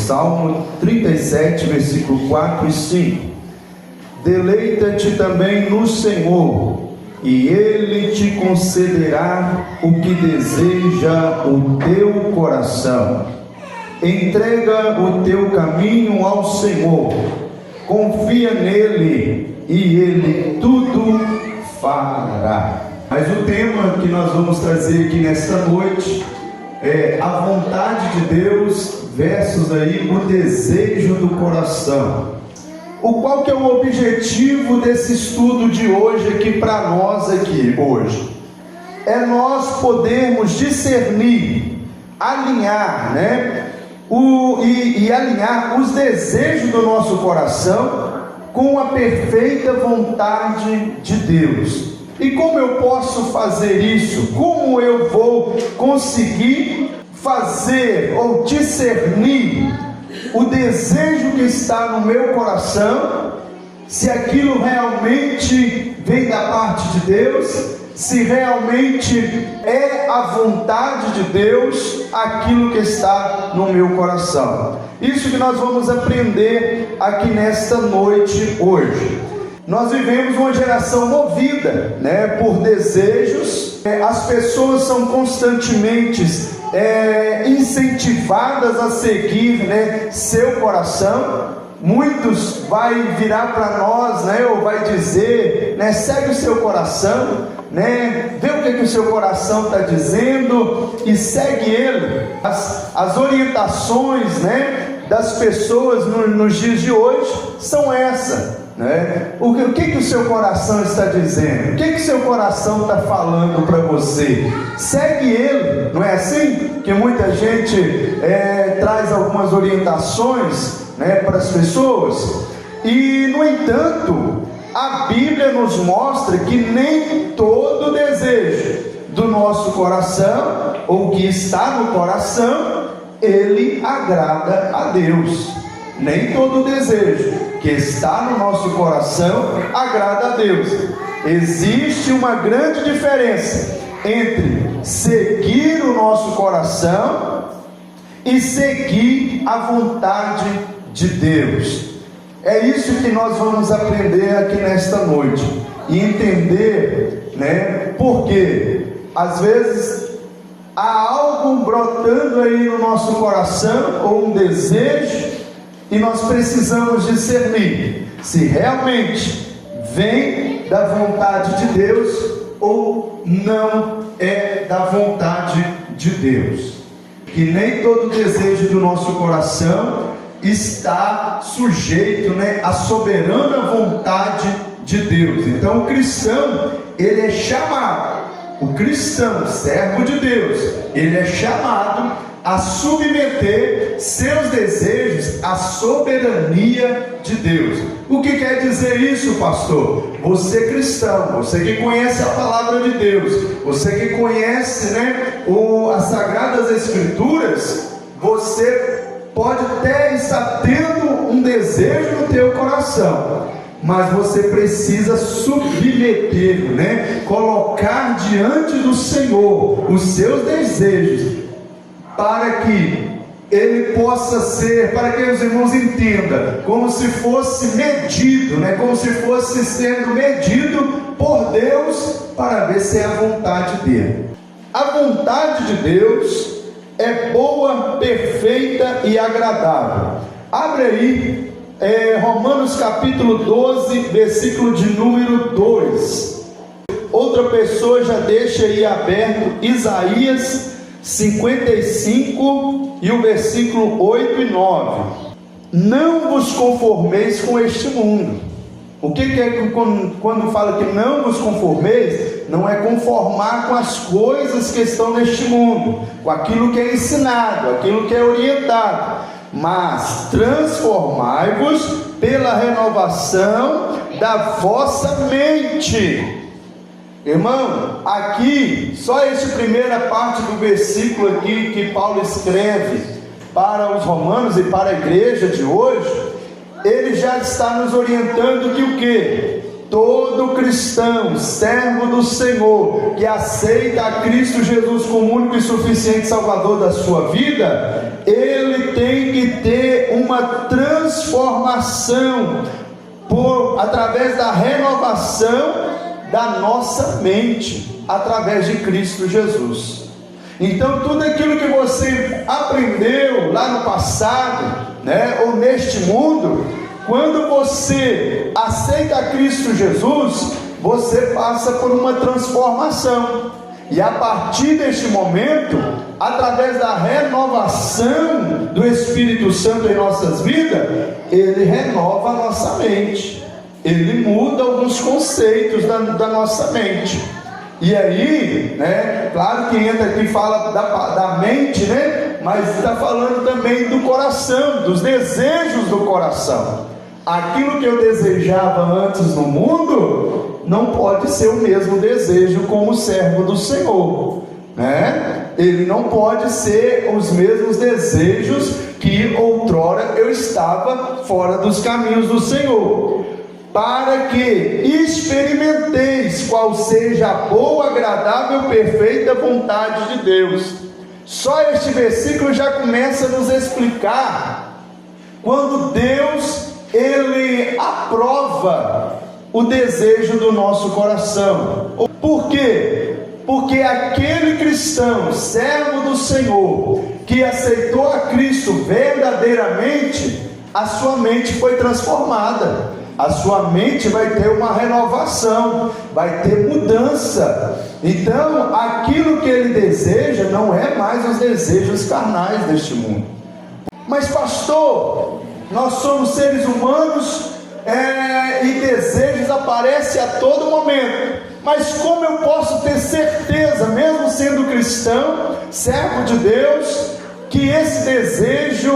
Salmo 37, versículo 4 e 5. Deleita-te também no Senhor, e Ele te concederá o que deseja o teu coração. Entrega o teu caminho ao Senhor, confia nele, e Ele tudo fará. Mas o tema que nós vamos trazer aqui nesta noite é a vontade de Deus versus aí o desejo do coração. O qual que é o objetivo desse estudo de hoje aqui para nós aqui hoje? É nós podermos discernir, alinhar, alinhar os desejos do nosso coração com a perfeita vontade de Deus. E como eu posso fazer isso? Como eu vou conseguir fazer ou discernir o desejo que está no meu coração, se aquilo realmente vem da parte de Deus, se realmente é a vontade de Deus aquilo que está no meu coração? Isso que nós vamos aprender aqui nesta noite hoje. Nós vivemos uma geração movida, por desejos. As pessoas são constantemente incentivadas a seguir, seu coração. Muitos vai virar para nós, ou vai dizer, segue o seu coração, vê o que o seu coração está dizendo e segue ele. As orientações, das pessoas nos dias de hoje são essas. O que o seu coração está dizendo? O que o seu coração está falando para você? Segue ele, não é assim? Que muita gente traz algumas orientações, para as pessoas. E no entanto, a Bíblia nos mostra que nem todo desejo do nosso coração, ou que está no coração, ele agrada a Deus. Nem todo desejo que está no nosso coração agrada a Deus. Existe uma grande diferença entre seguir o nosso coração e seguir a vontade de Deus. É isso que nós vamos aprender aqui nesta noite e entender, porque às vezes há algo brotando aí no nosso coração, ou um desejo, e nós precisamos discernir se realmente vem da vontade de Deus ou não é da vontade de Deus. Que nem todo desejo do nosso coração está sujeito, à soberana vontade de Deus. Então o cristão, ele é chamado, o cristão, servo de Deus, ele é chamado a submeter seus desejos à soberania de Deus. O que quer dizer isso, pastor? Você cristão, você que conhece a palavra de Deus, você que conhece, as Sagradas Escrituras, você pode até estar tendo um desejo no teu coração, mas você precisa submeter, colocar diante do Senhor os seus desejos, para que ele possa ser, para que os irmãos entendam, como se fosse medido, como se fosse sendo medido por Deus, para ver se é a vontade dele. A vontade de Deus é boa, perfeita e agradável. Abre aí, Romanos capítulo 12, versículo de número 2. Outra pessoa já deixa aí aberto Isaías 55 e o versículo 8 e 9. Não vos conformeis com este mundo. O que é quando fala que não vos conformeis? Não é conformar com as coisas que estão neste mundo, com aquilo que é ensinado, aquilo que é orientado, mas transformai-vos pela renovação da vossa mente. Irmão, aqui, só essa primeira parte do versículo aqui que Paulo escreve para os romanos e para a igreja de hoje, ele já está nos orientando que o quê? Todo cristão, servo do Senhor, que aceita a Cristo Jesus como único e suficiente Salvador da sua vida, ele tem que ter uma transformação através da renovação da nossa mente, através de Cristo Jesus. Então tudo aquilo que você aprendeu lá no passado, ou neste mundo, quando você aceita Cristo Jesus, você passa por uma transformação, e a partir deste momento, através da renovação do Espírito Santo em nossas vidas, Ele renova a nossa mente, Ele muda alguns conceitos da nossa mente. E aí, claro que entra aqui e fala da mente, mas está falando também do coração, dos desejos do coração. Aquilo que eu desejava antes no mundo, não pode ser o mesmo desejo como servo do Senhor, Ele não pode ser os mesmos desejos que outrora eu estava fora dos caminhos do Senhor. Para que experimenteis qual seja a boa, agradável, perfeita vontade de Deus. Só este versículo já começa a nos explicar quando Deus, Ele aprova o desejo do nosso coração. Por quê? Porque aquele cristão, servo do Senhor, que aceitou a Cristo verdadeiramente, a sua mente foi transformada. A sua mente vai ter uma renovação, vai ter mudança. Então, aquilo que ele deseja não é mais os desejos carnais deste mundo. Mas pastor, nós somos seres humanos e desejos aparecem a todo momento. Mas como eu posso ter certeza, mesmo sendo cristão, servo de Deus, que esse desejo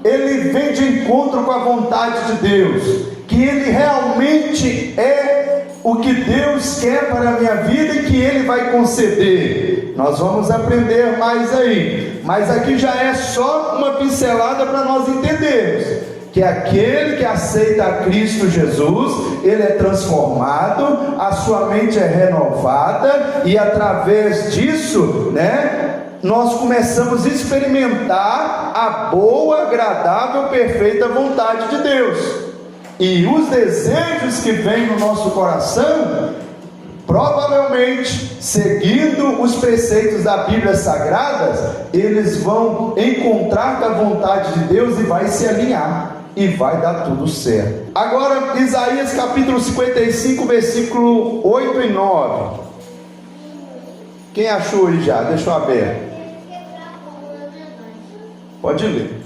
ele vem de encontro com a vontade de Deus, que ele realmente é o que Deus quer para a minha vida e que Ele vai conceder? Nós vamos aprender mais aí, mas aqui já é só uma pincelada para nós entendermos que aquele que aceita a Cristo Jesus, ele é transformado, a sua mente é renovada, e através disso, nós começamos a experimentar a boa, agradável, perfeita vontade de Deus. E os desejos que vêm no nosso coração, provavelmente, seguindo os preceitos da Bíblia Sagrada, eles vão encontrar com a vontade de Deus e vai se alinhar, e vai dar tudo certo. Agora, Isaías capítulo 55, versículo 8 e 9. Quem achou aí já? Deixa eu aberto. Pode ler.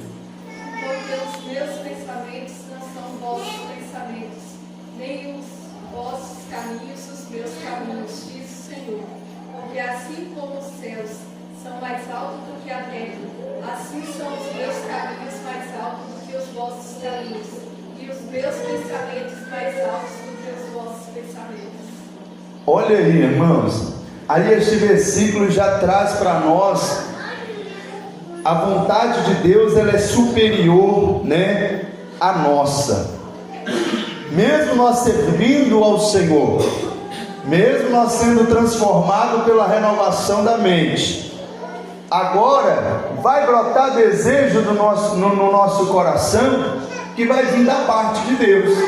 Porque assim como os céus são mais altos do que a terra, assim são os meus caminhos mais altos do que os vossos caminhos, e os meus pensamentos mais altos do que os vossos pensamentos. Olha aí, irmãos, aí este versículo já traz para nós a vontade de Deus, ela é superior, à nossa. Mesmo nós servindo ao Senhor, mesmo nós sendo transformados pela renovação da mente, agora vai brotar desejo no nosso coração, que vai vir da parte de Deus.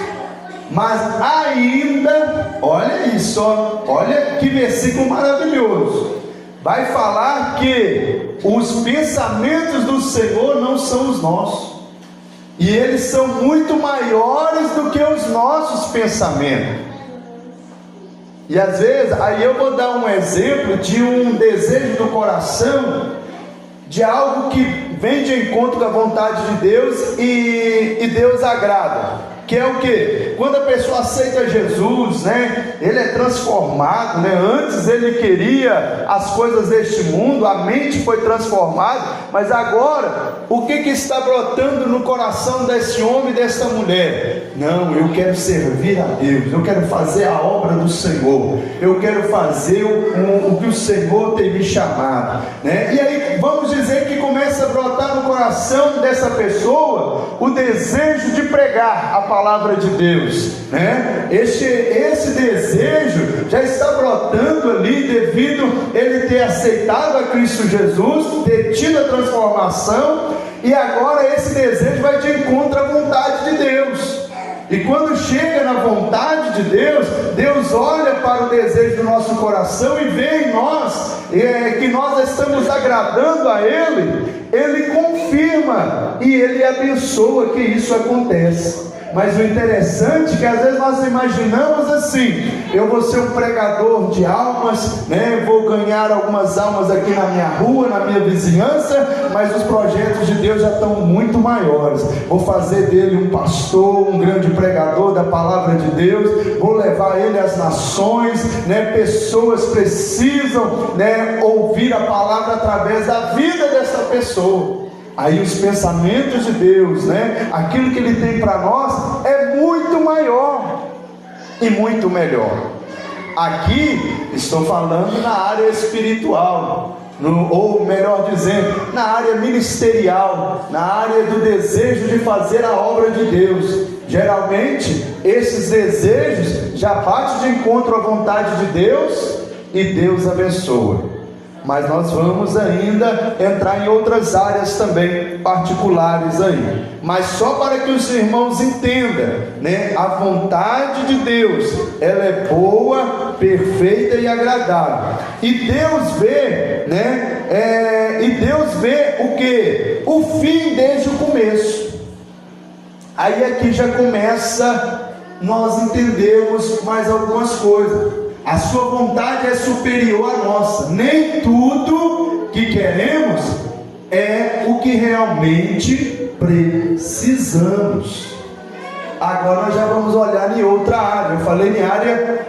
Mas ainda, olha isso, olha que versículo maravilhoso, vai falar que os pensamentos do Senhor não são os nossos, e eles são muito maiores do que os nossos pensamentos. E às vezes, aí eu vou dar um exemplo de um desejo do coração, de algo que vem de encontro com a vontade de Deus e Deus agrada. Que é o que? Quando a pessoa aceita Jesus, ele é transformado, antes ele queria as coisas deste mundo, a mente foi transformada, mas agora, o que está brotando no coração desse homem e dessa mulher? Não, eu quero servir a Deus, eu quero fazer a obra do Senhor, eu quero fazer o que o Senhor tem me chamado, E aí, vamos dizer que começa a brotar no coração dessa pessoa o desejo de pregar a palavra de Deus, esse desejo já está brotando ali devido ele ter aceitado a Cristo Jesus, ter tido a transformação, e agora esse desejo vai de encontro à vontade de Deus. E quando chega na vontade de Deus, Deus olha para o desejo do nosso coração e vê em nós que nós estamos agradando a Ele. Ele confirma e Ele abençoa que isso acontece. Mas o interessante é que às vezes nós imaginamos assim: eu vou ser um pregador de almas, né? Vou ganhar algumas almas aqui na minha rua, na minha vizinhança, mas os projetos de Deus já estão muito maiores. Vou fazer dele um pastor, um grande pregador da palavra de Deus, vou levar ele às nações, né? Pessoas precisam, né, ouvir a palavra através da vida dessa pessoa. Aí os pensamentos de Deus, né, aquilo que Ele tem para nós é muito maior e muito melhor. Aqui estou falando na área espiritual, ou melhor dizendo, na área ministerial, na área do desejo de fazer a obra de Deus. Geralmente esses desejos já batem de encontro à vontade de Deus e Deus abençoa. Mas nós vamos ainda entrar em outras áreas também particulares aí. Mas só para que os irmãos entendam, né? A vontade de Deus, ela é boa, perfeita e agradável. E Deus vê, né? E Deus vê o que? O fim desde o começo. Aí aqui já começa nós entendemos mais algumas coisas. A sua vontade é superior à nossa. Nem tudo que queremos é o que realmente precisamos. Agora nós já vamos olhar em outra área. Eu falei em área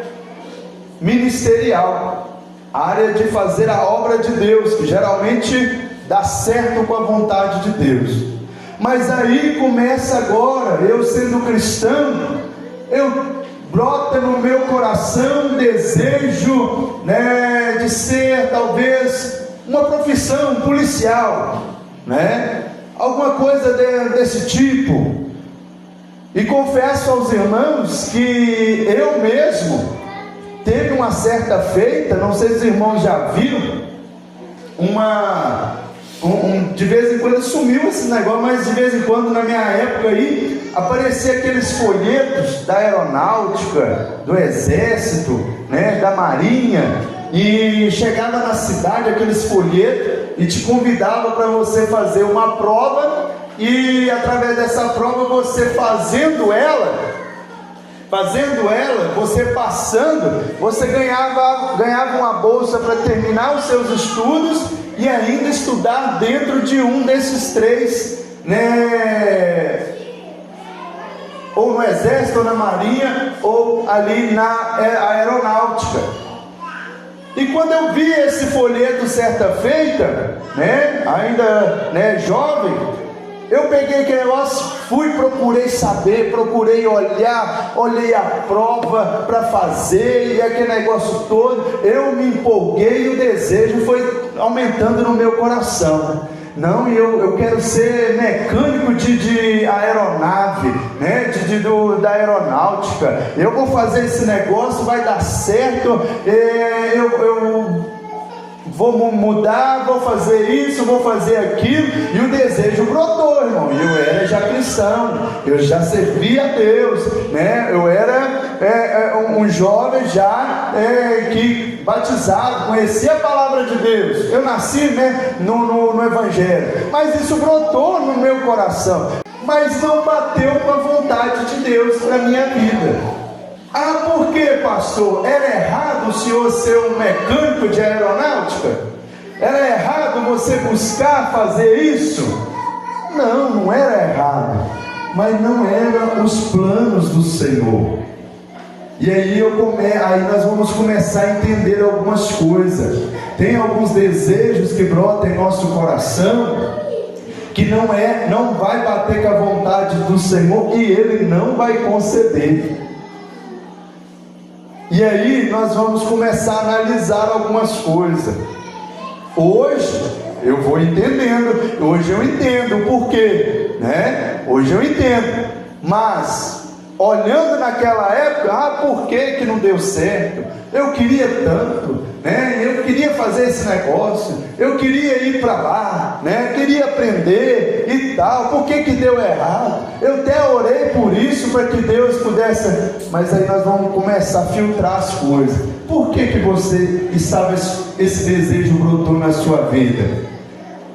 ministerial, a área de fazer a obra de Deus, que geralmente dá certo com a vontade de Deus. Mas aí começa agora, eu sendo cristão, brota no meu coração um desejo, né, de ser talvez uma profissão, um policial, né, alguma coisa desse tipo. E confesso aos irmãos que eu mesmo teve uma certa feita, não sei se os irmãos já viram, de vez em quando sumiu esse negócio, mas de vez em quando na minha época aí aparecia aqueles folhetos da aeronáutica, do exército, né, da marinha, e chegava na cidade aqueles folhetos e te convidava para você fazer uma prova, e através dessa prova você fazendo ela, você passando, você ganhava uma bolsa para terminar os seus estudos e ainda estudar dentro de um desses três, né, ou no exército, ou na marinha, ou ali na aeronáutica. E quando eu vi esse folheto certa feita, né, ainda, né, jovem, eu peguei aquele negócio, procurei saber, procurei olhar, olhei a prova para fazer, e aquele negócio todo, eu me empolguei e o desejo foi aumentando no meu coração. Não, eu quero ser mecânico de aeronave, né, da aeronáutica. Eu vou fazer esse negócio, vai dar certo, eu vou mudar, vou fazer isso, vou fazer aquilo. E o desejo brotou, irmão. E eu era já cristão, eu já servia a Deus, né? Eu era um jovem já que batizado, conhecia a palavra de Deus. Eu nasci, né, no Evangelho, mas isso brotou no meu coração, mas não bateu com a vontade de Deus para a minha vida. Ah, por que, pastor? Era errado o senhor ser um mecânico de aeronáutica? Era errado você buscar fazer isso? Não, não era errado, mas não eram os planos do Senhor. E aí nós vamos começar a entender algumas coisas. Tem alguns desejos que brotam em nosso coração que não vai bater com a vontade do Senhor, e Ele não vai conceder. E aí nós vamos começar a analisar algumas coisas. Hoje eu vou entendendo, hoje eu entendo por quê, né? Hoje eu entendo, mas olhando naquela época, por que não deu certo? Eu queria tanto, né? Eu queria fazer esse negócio, eu queria ir para lá, né? Queria aprender e tal. Por que deu errado? Eu até orei por isso, para que Deus pudesse. Mas aí nós vamos começar a filtrar as coisas. Por que você estava, esse desejo brotou na sua vida?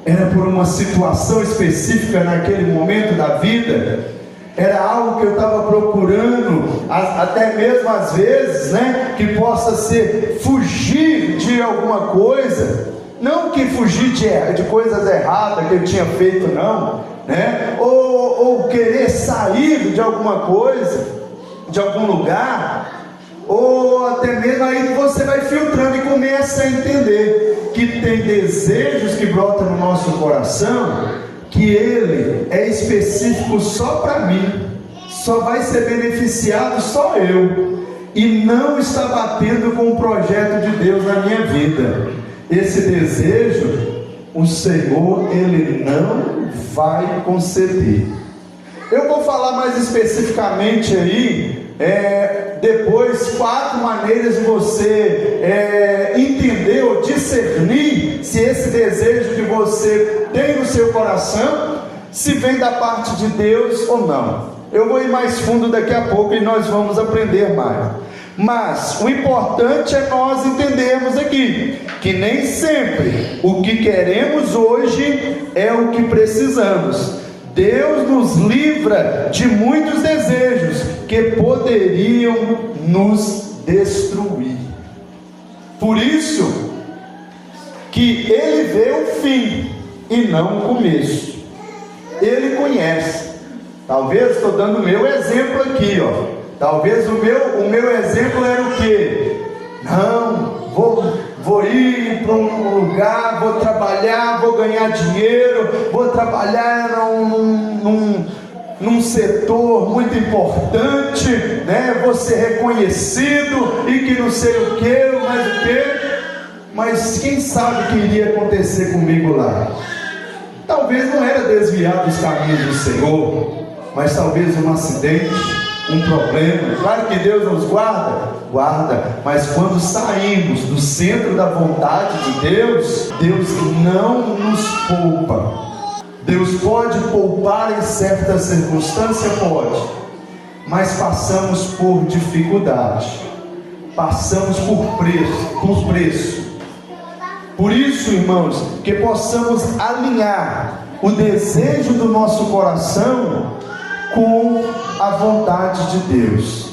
Era por uma situação específica naquele momento da vida? Era algo que eu estava procurando, até mesmo às vezes, né, que possa ser fugir de alguma coisa, não que fugir de coisas erradas que eu tinha feito, não, né, ou querer sair de alguma coisa, de algum lugar, ou até mesmo aí você vai filtrando e começa a entender que tem desejos que brotam no nosso coração, que ele é específico só para mim, só vai ser beneficiado só eu, e não está batendo com o projeto de Deus na minha vida. Esse desejo, o Senhor, ele não vai conceder. Eu vou falar mais especificamente aí, depois, 4 maneiras de você entender ou discernir se esse desejo que você tem no seu coração, se vem da parte de Deus ou não. Eu vou ir mais fundo daqui a pouco e nós vamos aprender mais. Mas o importante é nós entendermos aqui que nem sempre o que queremos hoje é o que precisamos. Deus nos livra de muitos desejos que poderiam nos destruir. Por isso que Ele vê o fim e não o começo. Ele conhece. Talvez estou dando o meu exemplo aqui, ó. Talvez o meu exemplo era o quê? Não, vou ir para um lugar, vou trabalhar, vou ganhar dinheiro, vou trabalhar num setor muito importante, né? Vou ser reconhecido e que não sei o que, mais o que. Mas quem sabe o que iria acontecer comigo lá? Talvez não era desviar dos caminhos do Senhor, mas talvez um acidente, um problema. Claro que Deus nos guarda, mas quando saímos do centro da vontade de Deus, Deus não nos poupa. Deus pode poupar em certa circunstância, pode, mas passamos por dificuldade, passamos por preço. Por isso, irmãos, que possamos alinhar o desejo do nosso coração com a vontade de Deus.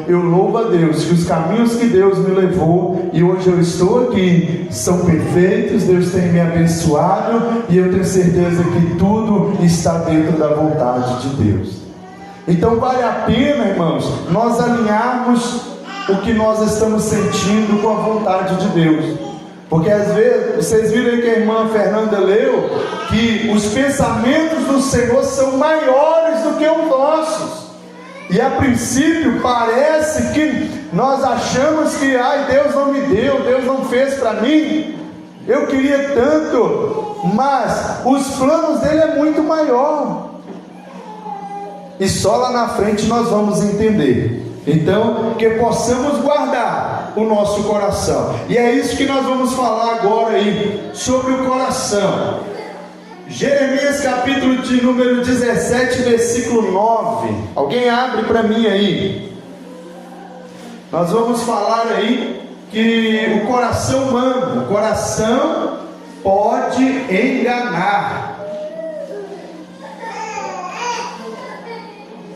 Eu louvo a Deus que os caminhos que Deus me levou e hoje eu estou aqui são perfeitos. Deus tem me abençoado e eu tenho certeza que tudo está dentro da vontade de Deus. Então vale a pena, irmãos, nós alinharmos o que nós estamos sentindo com a vontade de Deus. Porque às vezes, vocês viram aí que a irmã Fernanda leu, que os pensamentos do Senhor são maiores do que os nossos. E a princípio parece que nós achamos que, Deus não me deu, Deus não fez para mim, eu queria tanto, mas os planos dele é muito maior. E só lá na frente nós vamos entender. Então, que possamos guardar o nosso coração. E é isso que nós vamos falar agora aí, sobre o coração. Jeremias capítulo de número 17, versículo 9. Alguém abre para mim aí. Nós vamos falar aí que o coração humano, o coração pode enganar.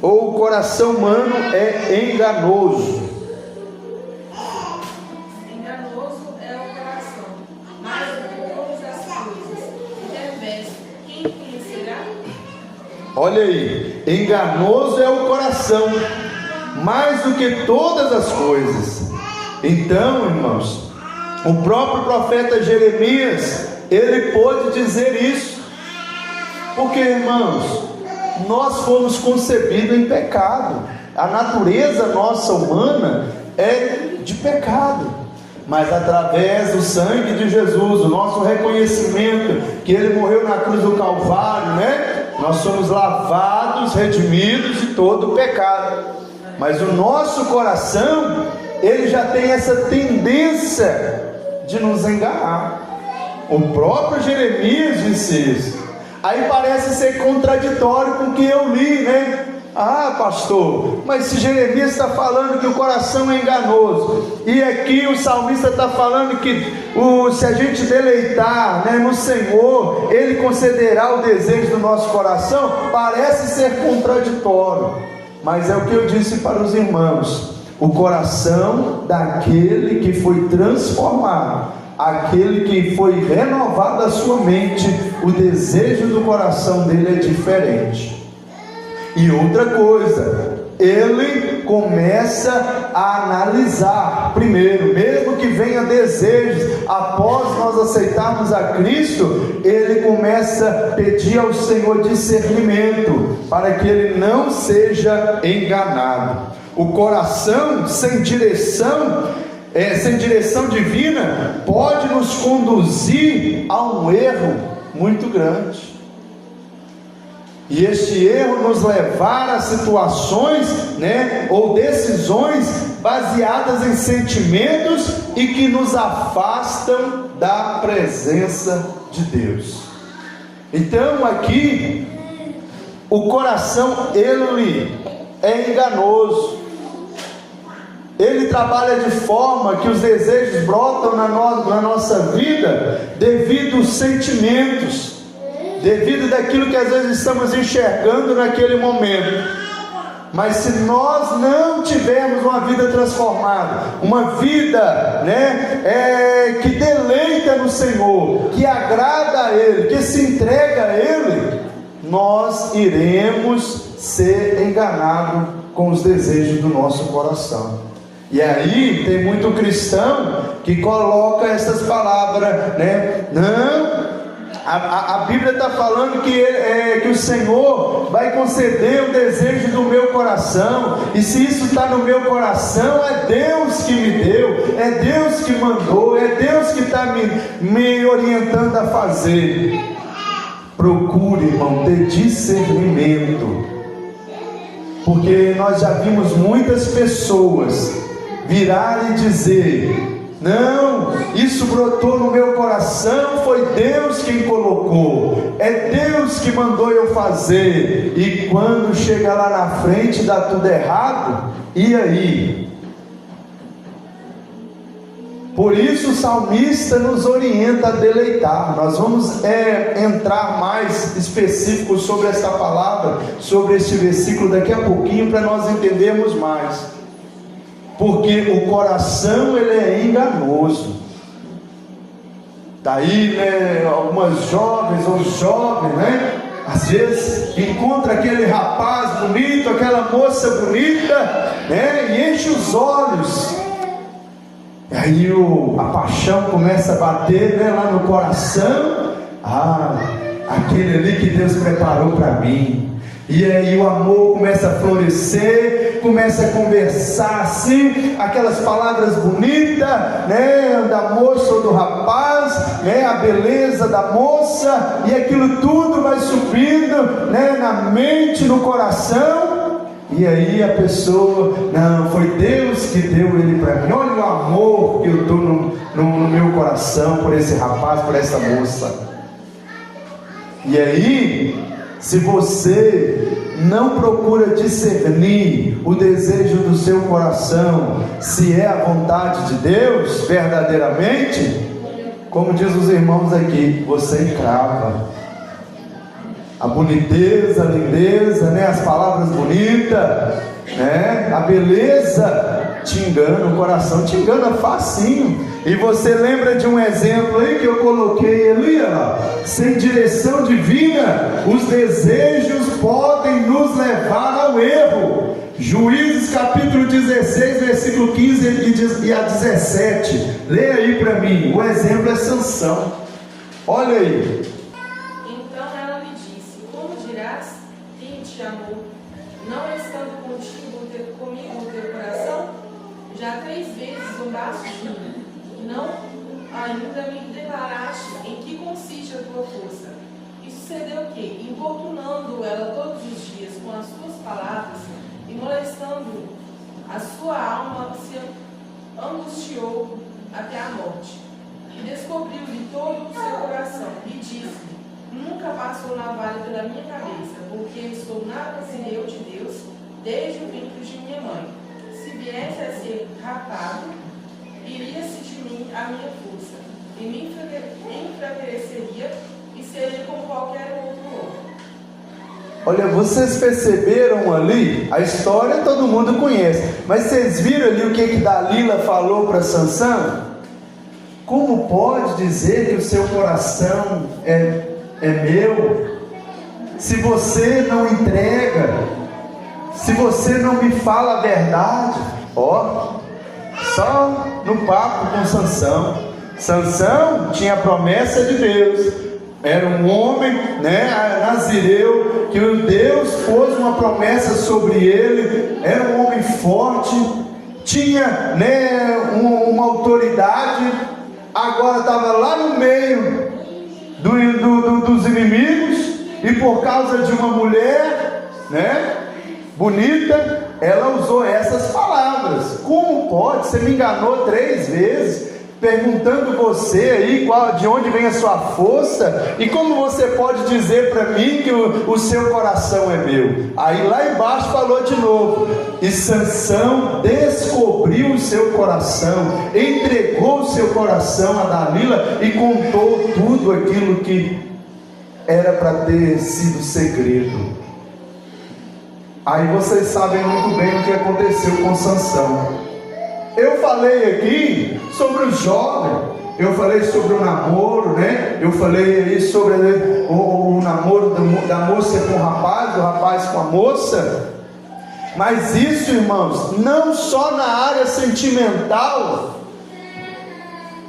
Ou o coração humano é enganoso. Enganoso é o coração, mais do que todas as coisas. Perverso, quem conhecerá? Olha aí, enganoso é o coração, mais do que todas as coisas. Então, irmãos, o próprio profeta Jeremias, ele pôde dizer isso. Porque, irmãos, nós fomos concebidos em pecado. A natureza nossa humana é de pecado, mas através do sangue de Jesus, o nosso reconhecimento que Ele morreu na cruz do Calvário, né? Nós somos lavados, redimidos de todo o pecado. Mas o nosso coração, ele já tem essa tendência de nos enganar. O próprio Jeremias disse isso. Aí parece ser contraditório com o que eu li, né? Ah, pastor, mas se Jeremias está falando que o coração é enganoso, e aqui o salmista está falando que se a gente deleitar, né, no Senhor, Ele concederá o desejo do nosso coração, parece ser contraditório, mas é o que eu disse para os irmãos: o coração daquele que foi transformado, aquele que foi renovado a sua mente, o desejo do coração dele é diferente. E outra coisa, ele começa a analisar primeiro, mesmo que venha desejos, após nós aceitarmos a Cristo, ele começa a pedir ao Senhor discernimento, para que ele não seja enganado. O coração sem direção divina, pode nos conduzir a um erro muito grande. E este erro nos levar a situações, né, ou decisões baseadas em sentimentos e que nos afastam da presença de Deus. Então aqui, o coração, ele é enganoso. Ele trabalha de forma que os desejos brotam na nossa vida devido aos sentimentos, devido daquilo que às vezes estamos enxergando naquele momento. Mas se nós não tivermos uma vida transformada, uma vida, né, que deleita no Senhor, que agrada a Ele, que se entrega a Ele, nós iremos ser enganados com os desejos do nosso coração. E aí tem muito cristão que coloca essas palavras, né? Não, a Bíblia está falando que o Senhor vai conceder o desejo do meu coração, e se isso está no meu coração, é Deus que me deu, é Deus que mandou, é Deus que está me orientando a fazer. Procure, irmão, ter discernimento, porque nós já vimos muitas pessoas virarem e dizer: não, isso brotou no meu coração, foi Deus quem colocou, é Deus que mandou eu fazer, e quando chega lá na frente dá tudo errado, e aí? Por isso o salmista nos orienta a deleitar. Nós vamos entrar mais específico sobre esta palavra, sobre este versículo daqui a pouquinho, para nós entendermos mais. Porque o coração, ele é enganoso. Daí, né, algumas jovens ou jovens, né, às vezes encontra aquele rapaz bonito, aquela moça bonita, né, e enche os olhos. E aí a paixão começa a bater, né, lá no coração. Ah, aquele ali que Deus preparou para mim. E aí o amor começa a florescer, começa a conversar assim, aquelas palavras bonitas, né, da moça ou do rapaz, né, a beleza da moça, e aquilo tudo vai subindo, né, na mente, no coração. E aí a pessoa: não, foi Deus que deu ele para mim. Olha o amor que eu estou no meu coração por esse rapaz, por essa moça. E aí, se você não procura discernir o desejo do seu coração, se é a vontade de Deus verdadeiramente, como diz os irmãos aqui, você encrava. A boniteza, a lindeza, né, as palavras bonitas, né, a beleza te engana, o coração te engana facinho. E você lembra de um exemplo aí que eu coloquei ali, ó, sem direção divina, os desejos podem nos levar ao erro. Juízes capítulo 16, versículo 15 e a 17. Leia aí para mim. O exemplo é Sansão. Olha aí. Não estando comigo o teu coração, já 3 vezes zombaste de mim, e não ainda me declaraste em que consiste a tua força. E sucedeu o quê? Importunando ela todos os dias com as suas palavras, e molestando a sua alma, se angustiou até a morte. todo o seu coração e disse: nunca passou navalha pela minha cabeça, porque estou na vasilheu de Deus desde o ventre de minha mãe. Se viesse a ser rapado, iria-se de mim a minha força, e me enfraqueceria, e seria como qualquer outro homem. Olha, vocês perceberam ali, a história todo mundo conhece, mas vocês viram ali o que Dalila falou para Sansão? Como pode dizer que o seu coração é meu, se você não entrega, se você não me fala a verdade? Ó, só no papo com Sansão. Sansão tinha a promessa de Deus, era um homem, nazireu, que o Deus pôs uma promessa sobre ele, era um homem forte, tinha uma autoridade, agora estava lá no meio dos inimigos, e por causa de uma mulher, bonita, ela usou essas palavras. Como pode? Você me enganou 3 vezes, perguntando você aí de onde vem a sua força, e como você pode dizer para mim que o seu coração é meu? Aí lá embaixo falou de novo, e Sansão descobriu o seu coração, entregou o seu coração a Dalila e contou tudo aquilo que era para ter sido segredo. Aí vocês sabem muito bem o que aconteceu com Sansão. Eu falei aqui sobre o jovem, eu falei sobre o namoro, eu falei aí sobre o namoro da moça com o rapaz com a moça. Mas isso, irmãos, não só na área sentimental,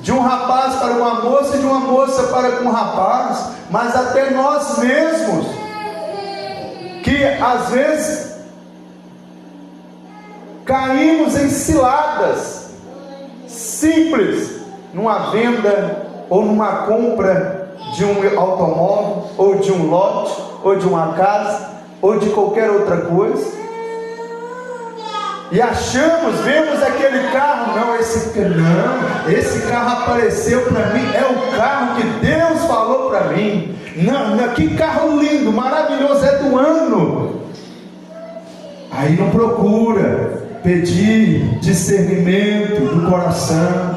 de um rapaz para uma moça e de uma moça para um rapaz, mas até nós mesmos, que às vezes caímos em ciladas simples, numa venda ou numa compra de um automóvel, ou de um lote, ou de uma casa, ou de qualquer outra coisa, e vemos aquele carro, esse carro apareceu para mim, é o carro que Deus falou para mim, que carro lindo, maravilhoso, é do ano. Aí não procura pedir discernimento do coração,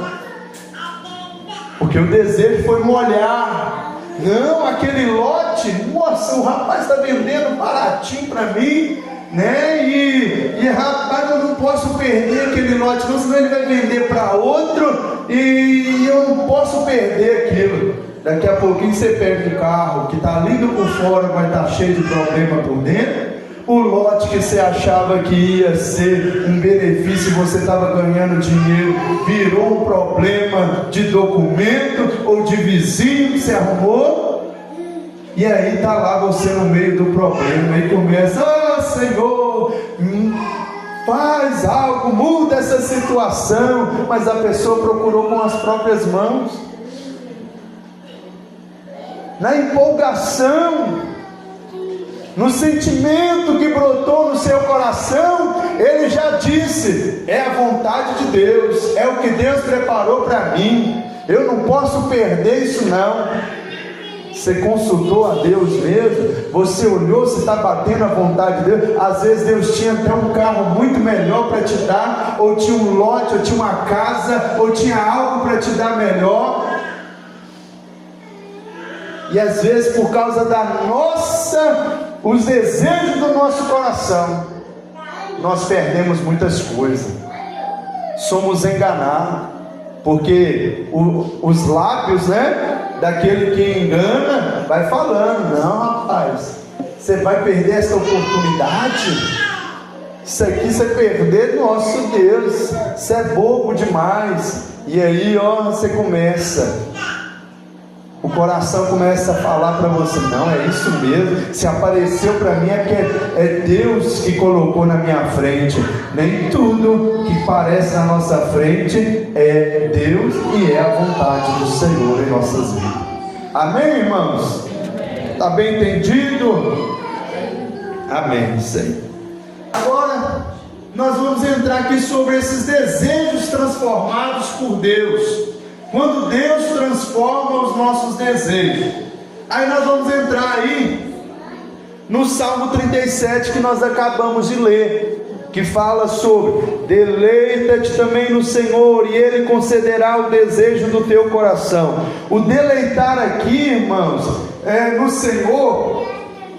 porque o desejo foi molhar. Não, aquele lote, nossa, o rapaz está vendendo baratinho para mim, e rapaz, eu não posso perder aquele lote, não, senão ele vai vender para outro, e eu não posso perder aquilo. Daqui a pouquinho você perde o carro que está lindo por fora, mas está cheio de problema por dentro. O lote que você achava que ia ser um benefício, você estava ganhando dinheiro, virou um problema de documento ou de vizinho que você arrumou, e aí está lá você no meio do problema, e começa: Senhor, faz algo, muda essa situação, mas a pessoa procurou com as próprias mãos, na empolgação, no sentimento que brotou no seu coração, ele já disse: é a vontade de Deus, é o que Deus preparou para mim, eu não posso perder isso não. Você consultou a Deus mesmo? Você olhou se está batendo a vontade de Deus? Às vezes Deus tinha até um carro muito melhor para te dar, ou tinha um lote, ou tinha uma casa, ou tinha algo para te dar melhor. E às vezes por causa os desejos do nosso coração, nós perdemos muitas coisas, somos enganados, porque os lábios, daquele que engana, vai falando: não, rapaz, você vai perder essa oportunidade, isso aqui você perder, nosso Deus, você é bobo demais. E aí você começa, o coração começa a falar para você: não, é isso mesmo, se apareceu para mim é que é Deus que colocou na minha frente. Nem tudo que parece na nossa frente é Deus, e é a vontade do Senhor em nossas vidas. Amém, irmãos? Está bem entendido? Amém, Senhor. Agora nós vamos entrar aqui sobre esses desejos transformados por Deus. Quando Deus transforma os nossos desejos. Aí nós vamos entrar aí no Salmo 37 que nós acabamos de ler, que fala sobre: deleita-te também no Senhor e Ele concederá o desejo do teu coração. O deleitar aqui, irmãos, no Senhor,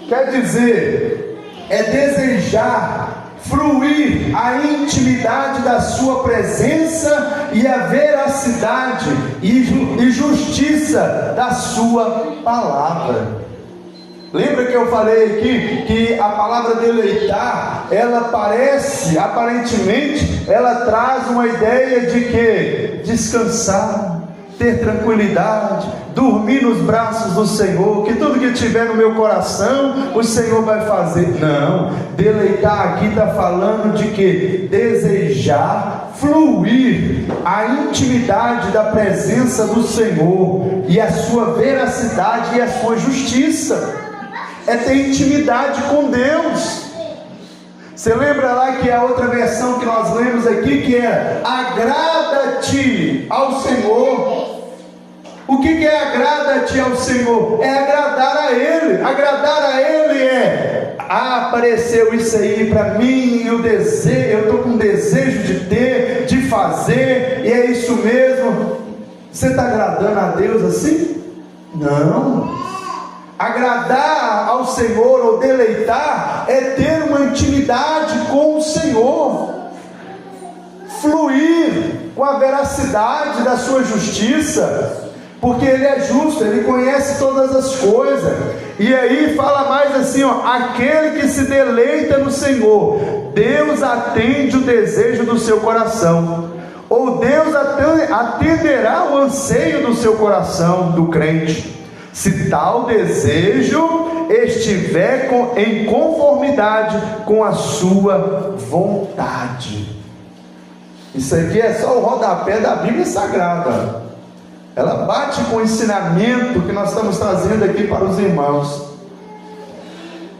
quer dizer, é desejar, fruir a intimidade da sua presença e a veracidade e justiça da sua palavra. Lembra que eu falei aqui que a palavra deleitar, ela parece, aparentemente, ela traz uma ideia de que descansar, ter tranquilidade, dormir nos braços do Senhor, que tudo que tiver no meu coração, o Senhor vai fazer. Não, deleitar aqui está falando de que desejar, fluir a intimidade da presença do Senhor e a sua veracidade e a sua justiça. É ter intimidade com Deus. Você lembra lá que a outra versão que nós lemos aqui, que é: agrada-te ao Senhor. O que é agrada-te ao Senhor? É agradar a Ele. Agradar a Ele é: apareceu isso aí para mim, eu estou com desejo de ter, de fazer, e é isso mesmo. Você está agradando a Deus assim? Não. Agradar ao Senhor ou deleitar é ter uma intimidade com o Senhor, fluir com a veracidade da sua justiça, porque Ele é justo, Ele conhece todas as coisas. E aí fala mais assim, ó: aquele que se deleita no Senhor, Deus atende o desejo do seu coração, ou Deus atenderá o anseio do seu coração, do crente, se tal desejo estiver em conformidade com a sua vontade. Isso aqui é só o rodapé da Bíblia Sagrada. Ela bate com o ensinamento que nós estamos trazendo aqui para os irmãos.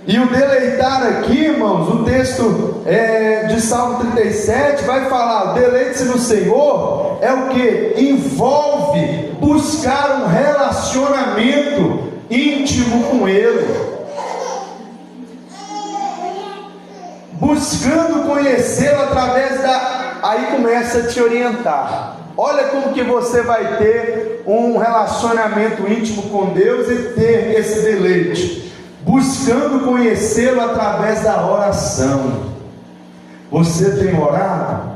E o deleitar aqui, irmãos, o texto de Salmo 37 vai falar: deleite-se no Senhor, é o que? Envolve buscar um relacionamento íntimo com Ele, buscando conhecê-lo através da... Aí começa a te orientar. Olha como que você vai ter um relacionamento íntimo com Deus e ter esse deleite, buscando conhecê-lo através da oração. Você tem orado?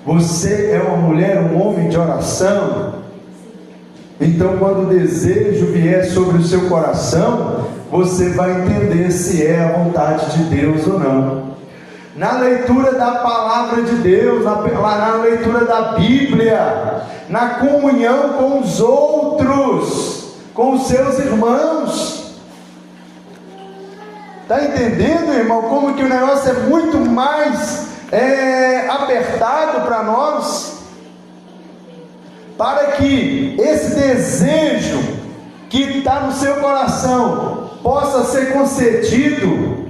Você é uma mulher, um homem de oração? Então, quando o desejo vier sobre o seu coração, você vai entender se é a vontade de Deus ou não. Na leitura da palavra de Deus, na leitura da Bíblia, na comunhão com os outros, com os seus irmãos. Está entendendo, irmão, como que o negócio é muito mais apertado para nós? Para que esse desejo que está no seu coração possa ser concedido,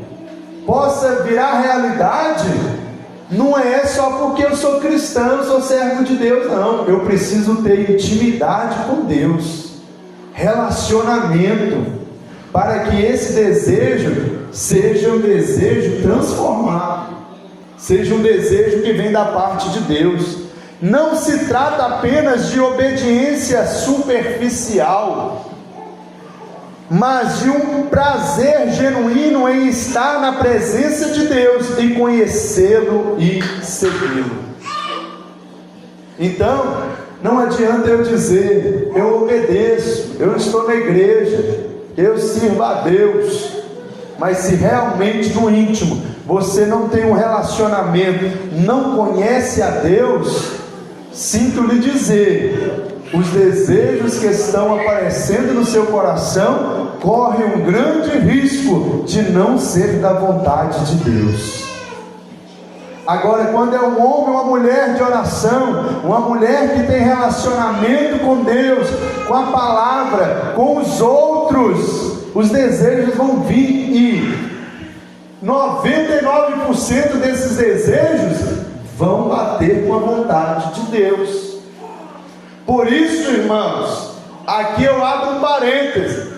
possa virar realidade, não é só porque eu sou cristão, sou servo de Deus, não. Eu preciso ter intimidade com Deus, relacionamento, para que esse desejo seja um desejo transformado, seja um desejo que vem da parte de Deus. Não se trata apenas de obediência superficial, mas de um prazer genuíno em estar na presença de Deus e conhecê-lo e segui-lo. Então, não adianta eu dizer: eu obedeço, eu estou na igreja, eu sirvo a Deus, mas se realmente no íntimo você não tem um relacionamento, não conhece a Deus, sinto lhe dizer, os desejos que estão aparecendo no seu coração correm um grande risco de não ser da vontade de Deus. Agora, quando é um homem ou uma mulher de oração, uma mulher que tem relacionamento com Deus, com a palavra, com os outros, os desejos vão vir, e 99% desses desejos vão bater com a vontade de Deus. Por isso, irmãos, aqui eu abro um parêntese,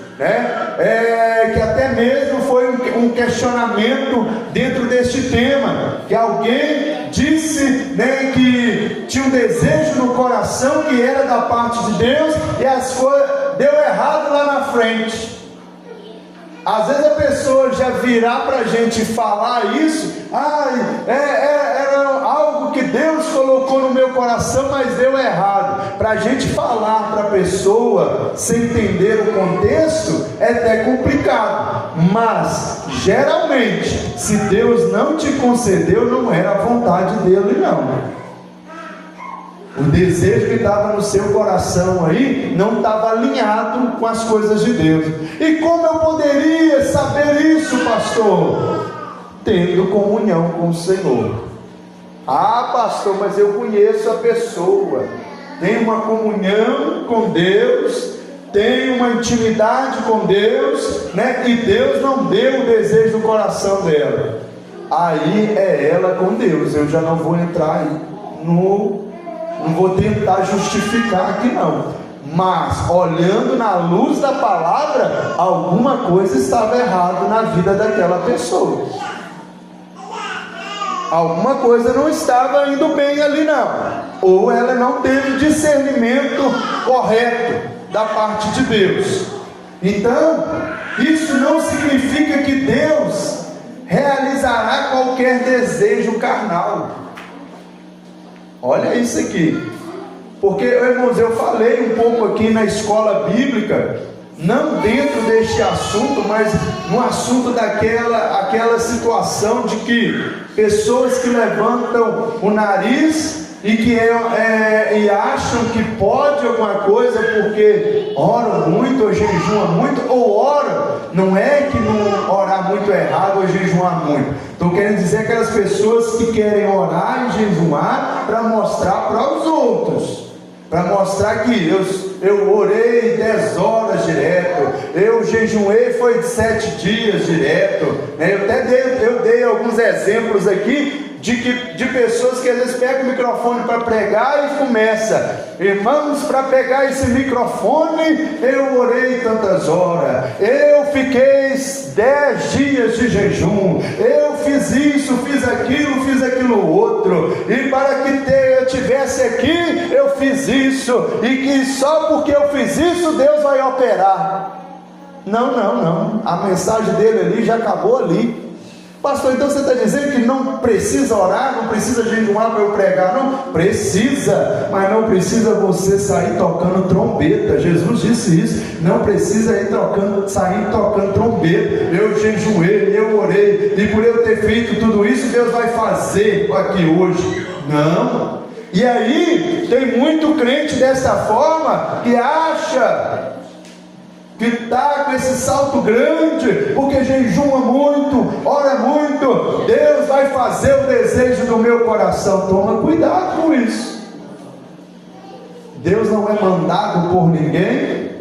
que até mesmo foi um questionamento dentro deste tema, que alguém disse, que tinha um desejo no coração que era da parte de Deus, e as coisas deu errado lá na frente. Às vezes a pessoa já virar para a gente falar isso, era algo que Deus colocou no meu coração, mas deu errado. Para a gente falar para a pessoa sem entender o contexto é até complicado, mas geralmente, se Deus não te concedeu, não era a vontade dele, não. O desejo que estava no seu coração aí não estava alinhado com as coisas de Deus. E como eu poderia saber isso, pastor? Tendo comunhão com o Senhor. Ah, pastor, mas eu conheço a pessoa, tenho uma comunhão com Deus, tenho uma intimidade com Deus, e Deus não deu o desejo do coração dela. Aí é ela com Deus. Eu já não vou entrar aí não vou tentar justificar aqui não, mas olhando na luz da palavra, alguma coisa estava errada na vida daquela pessoa. Alguma coisa não estava indo bem ali não, ou ela não teve discernimento correto da parte de Deus. Então, isso não significa que Deus realizará qualquer desejo carnal. Olha isso aqui, porque, irmãos, eu falei um pouco aqui na escola bíblica, não dentro deste assunto, mas no assunto aquela situação de que pessoas que levantam o nariz e que e acham que pode alguma coisa porque oram muito ou jejuam muito, ou oram, não é que não orar muito é errado ou jejuar muito. Estou querendo dizer aquelas pessoas que querem orar e jejuar para mostrar para os outros, para mostrar que eu orei 10 horas direto, eu jejuei foi de 7 dias direto. Eu dei alguns exemplos aqui de pessoas que às vezes pegam o microfone para pregar e começa: irmãos, para pegar esse microfone eu orei tantas horas, eu fiquei 10 dias de jejum, eu fiz isso, fiz aquilo outro, e para que eu tivesse aqui eu fiz isso, e que só porque eu fiz isso Deus vai operar. Não, a mensagem dele ali já acabou ali. Pastor, então você está dizendo que não precisa orar, não precisa jejuar para eu pregar? Não, precisa, mas não precisa você sair tocando trombeta. Jesus disse isso, não precisa sair tocando trombeta. Eu jejuei, eu orei, e por eu ter feito tudo isso, Deus vai fazer aqui hoje. Não. E aí, tem muito crente dessa forma, que acha que está com esse salto grande, porque jejuma muito, ora muito, Deus vai fazer o desejo do meu coração. Toma cuidado com isso. Deus não é mandado por ninguém,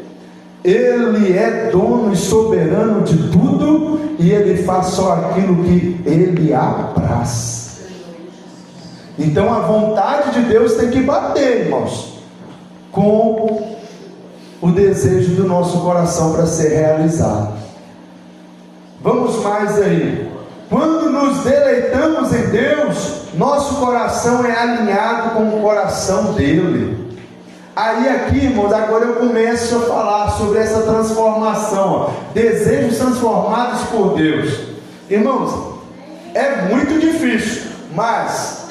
Ele é dono e soberano de tudo, e Ele faz só aquilo que Ele apraz. Então a vontade de Deus tem que bater, irmãos, com o desejo do nosso coração para ser realizado. Vamos mais aí. Quando nos deleitamos em Deus, nosso coração é alinhado com o coração dele. Aí aqui, irmãos, agora eu começo a falar sobre essa transformação, desejos transformados por Deus. Irmãos, é muito difícil, mas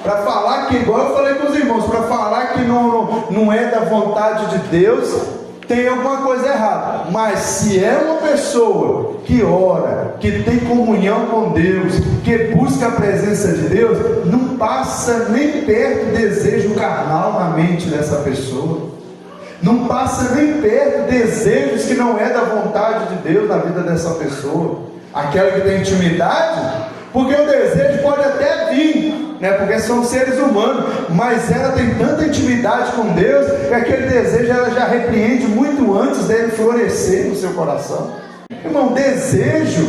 para falar que, igual eu falei com os irmãos, para falar que não é da vontade de Deus, tem alguma coisa errada. Mas se é uma pessoa que ora, que tem comunhão com Deus, que busca a presença de Deus, não passa nem perto desejo carnal na mente dessa pessoa, não passa nem perto desejos que não é da vontade de Deus na vida dessa pessoa. Aquela que tem intimidade, porque o desejo pode até vir, porque são seres humanos, mas ela tem tanta intimidade com Deus, que aquele desejo ela já repreende muito antes dele florescer no seu coração. Irmão, desejo,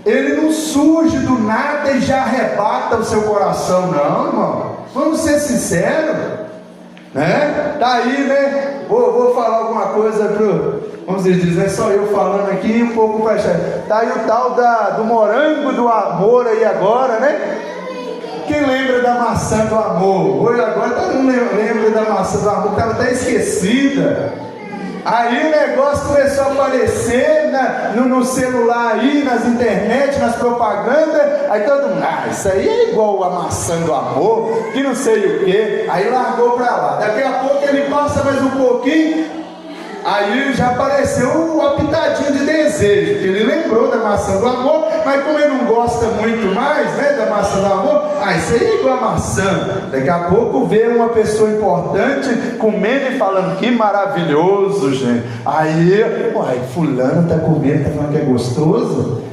ele não surge do nada e já arrebata o seu coração, não, irmão. Vamos ser sinceros. né? Tá aí, né? Vou falar alguma coisa vamos dizer, não é só eu falando aqui, um pouco para achar. Tá aí o tal do morango do amor aí agora, né? Quem lembra da maçã do amor? Hoje agora todo mundo lembra da maçã do amor, estava até esquecida. Aí o negócio começou a aparecer no celular aí, nas internet, nas propagandas. Aí todo mundo, isso aí é igual a maçã do amor, que não sei o que. Aí largou para lá. Daqui a pouco ele passa mais um pouquinho. Aí já apareceu uma pitadinha de desejo, que ele lembrou da maçã do amor, mas como ele não gosta muito mais, né, da maçã do amor, isso aí é igual a maçã. Daqui a pouco vê uma pessoa importante comendo e falando, que maravilhoso, gente. Aí, fulano tá comendo, tá falando que é gostoso?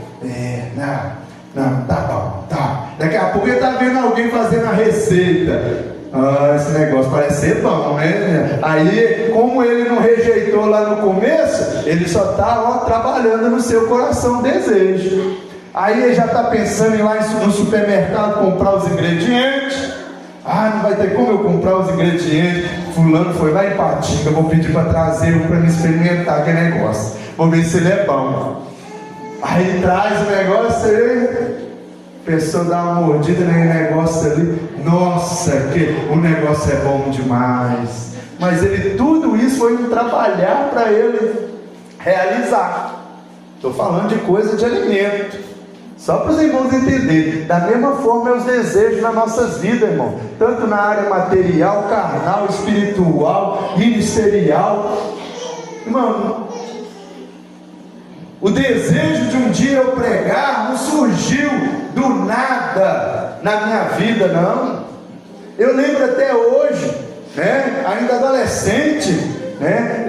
Não, tá bom, tá. Daqui a pouco ele tá vendo alguém fazendo a receita. Esse negócio parece ser bom, né? Aí, como ele não rejeitou lá no começo, ele só está trabalhando no seu coração o desejo. Aí ele já está pensando em ir lá no supermercado comprar os ingredientes. Não vai ter como eu comprar os ingredientes. Fulano foi lá em Patinga, vou pedir para trazer um para me experimentar aquele negócio. Vou ver se ele é bom. Aí traz o negócio aí. A pessoa dá uma mordida no negócio ali, nossa, que o negócio é bom demais. Mas tudo isso foi um trabalhar para ele realizar. Estou falando de coisa de alimento, só para os irmãos entenderem. Da mesma forma é os desejos nas nossas vidas, irmão, tanto na área material, carnal, espiritual, ministerial. Irmão, o desejo de um dia eu pregar não surgiu do nada na minha vida, não. Eu lembro até hoje, né, ainda adolescente, né,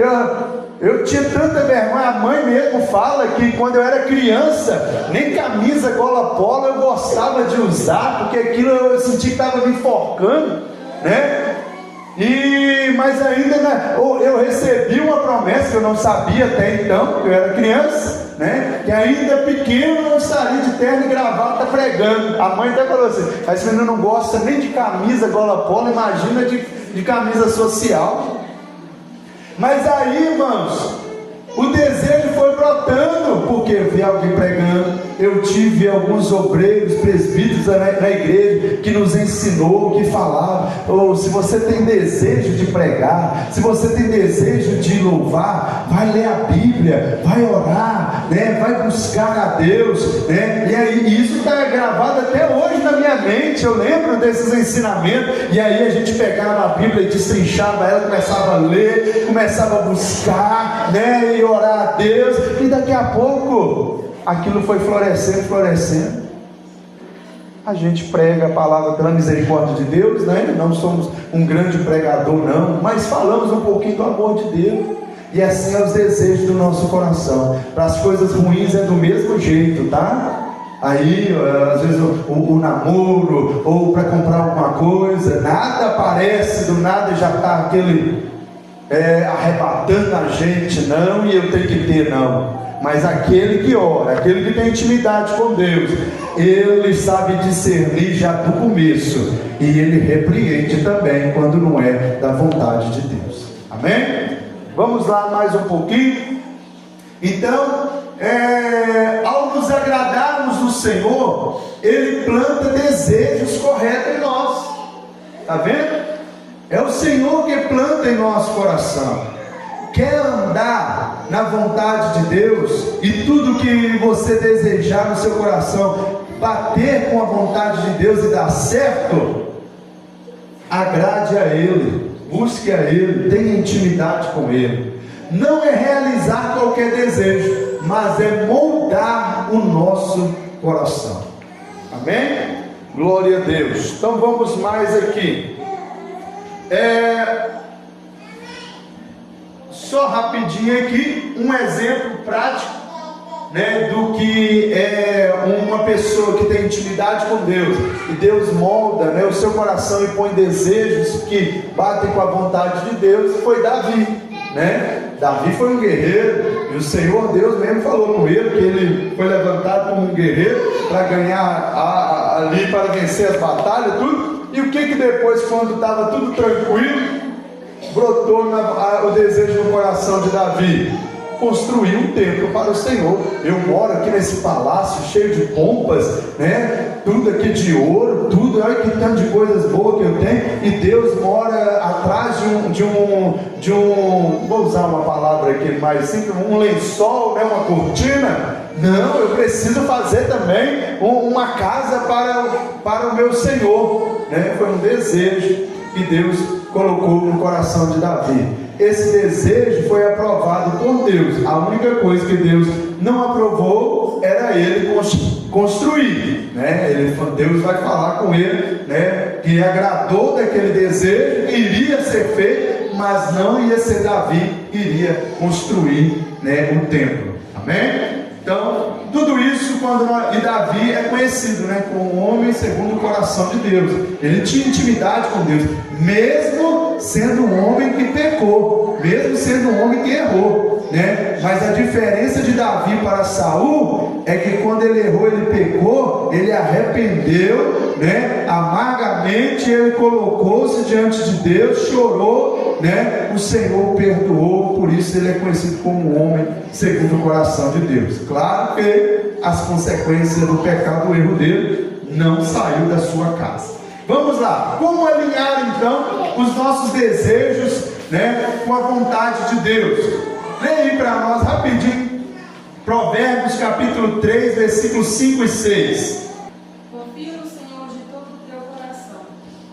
eu tinha tanta vergonha. A mãe mesmo fala que quando eu era criança, nem camisa gola polo eu gostava de usar, porque aquilo eu senti que estava me enforcando, né? Mas ainda eu recebi uma promessa que eu não sabia até então, porque eu era criança, né? Que ainda pequeno eu estaria de terno e gravata pregando. A mãe até falou assim: esse menino não gosta nem de camisa gola polo, imagina de camisa social. Mas aí, irmãos, o desejo foi brotando, porque eu vi alguém pregando, eu tive alguns obreiros, presbíteros na igreja, que nos ensinou, que falavam, se você tem desejo de pregar, se você tem desejo de louvar, vai ler a Bíblia, vai orar, né? Vai buscar a Deus, né? E aí, isso está gravado até hoje na minha mente. Eu lembro desses ensinamentos, e aí a gente pegava a Bíblia e destrinchava ela, começava a ler, começava a buscar, né? E orar a Deus, e daqui a pouco aquilo foi florescendo. A gente prega a palavra pela misericórdia de Deus, né? Não somos um grande pregador, não, mas falamos um pouquinho do amor de Deus. E assim é os desejos do nosso coração. Para as coisas ruins é do mesmo jeito, tá? Aí, às vezes, o namoro, ou para comprar alguma coisa, nada aparece, do nada já está aquele arrebatando a gente, não, e eu tenho que ter, não. Mas aquele que ora, aquele que tem intimidade com Deus, ele sabe discernir já do começo, e ele repreende também quando não é da vontade de Deus. Amém? Vamos lá mais um pouquinho. Então, ao nos agradarmos do Senhor, Ele planta desejos corretos em nós. Está vendo? É o Senhor que planta em nosso coração. Quer andar na vontade de Deus, e tudo que você desejar no seu coração bater com a vontade de Deus e dar certo, agrade a Ele, busque a Ele, tenha intimidade com Ele. Não é realizar qualquer desejo, mas é moldar o nosso coração. Amém? Glória a Deus. Então vamos mais aqui. Só rapidinho aqui, um exemplo prático, né, do que é uma pessoa que tem intimidade com Deus, e Deus molda, né, o seu coração e põe desejos que batem com a vontade de Deus. Foi Davi, né? Davi foi um guerreiro, e o Senhor Deus mesmo falou com ele que ele foi levantado como um guerreiro para ganhar ali, para vencer as batalhas, tudo. E o que depois, quando estava tudo tranquilo, brotou o desejo no coração de Davi? Construir um templo para o Senhor. Eu moro aqui nesse palácio cheio de pompas, né? Tudo aqui de ouro, tudo, olha que tanto de coisas boas que eu tenho, e Deus mora atrás de um, vou usar uma palavra aqui mais simples, um lençol, né? Uma cortina. Não, eu preciso fazer também uma casa para o meu Senhor, né? Foi um desejo que Deus colocou no coração de Davi. Esse desejo foi aprovado por Deus. A única coisa que Deus não aprovou era ele construir, né? Deus vai falar com ele, né? Que agradou daquele desejo, iria ser feito, mas não ia ser Davi que iria construir, né, o templo. Amém? Então, tudo isso e Davi é conhecido, né, como um homem segundo o coração de Deus. Ele tinha intimidade com Deus, mesmo sendo um homem que pecou, mesmo sendo um homem que errou, né? Mas a diferença de Davi para Saul é que quando ele errou, ele pecou, ele arrependeu, né, amargamente, ele colocou-se diante de Deus, chorou, né? O Senhor o perdoou, por isso ele é conhecido como um homem segundo o coração de Deus. Claro que as consequências do pecado, do erro dele, não saiu da sua casa. Vamos lá, como alinhar então os nossos desejos, né, com a vontade de Deus? Leia aí para nós rapidinho, Provérbios capítulo 3, versículos 5 e 6. Confia no Senhor de todo o teu coração,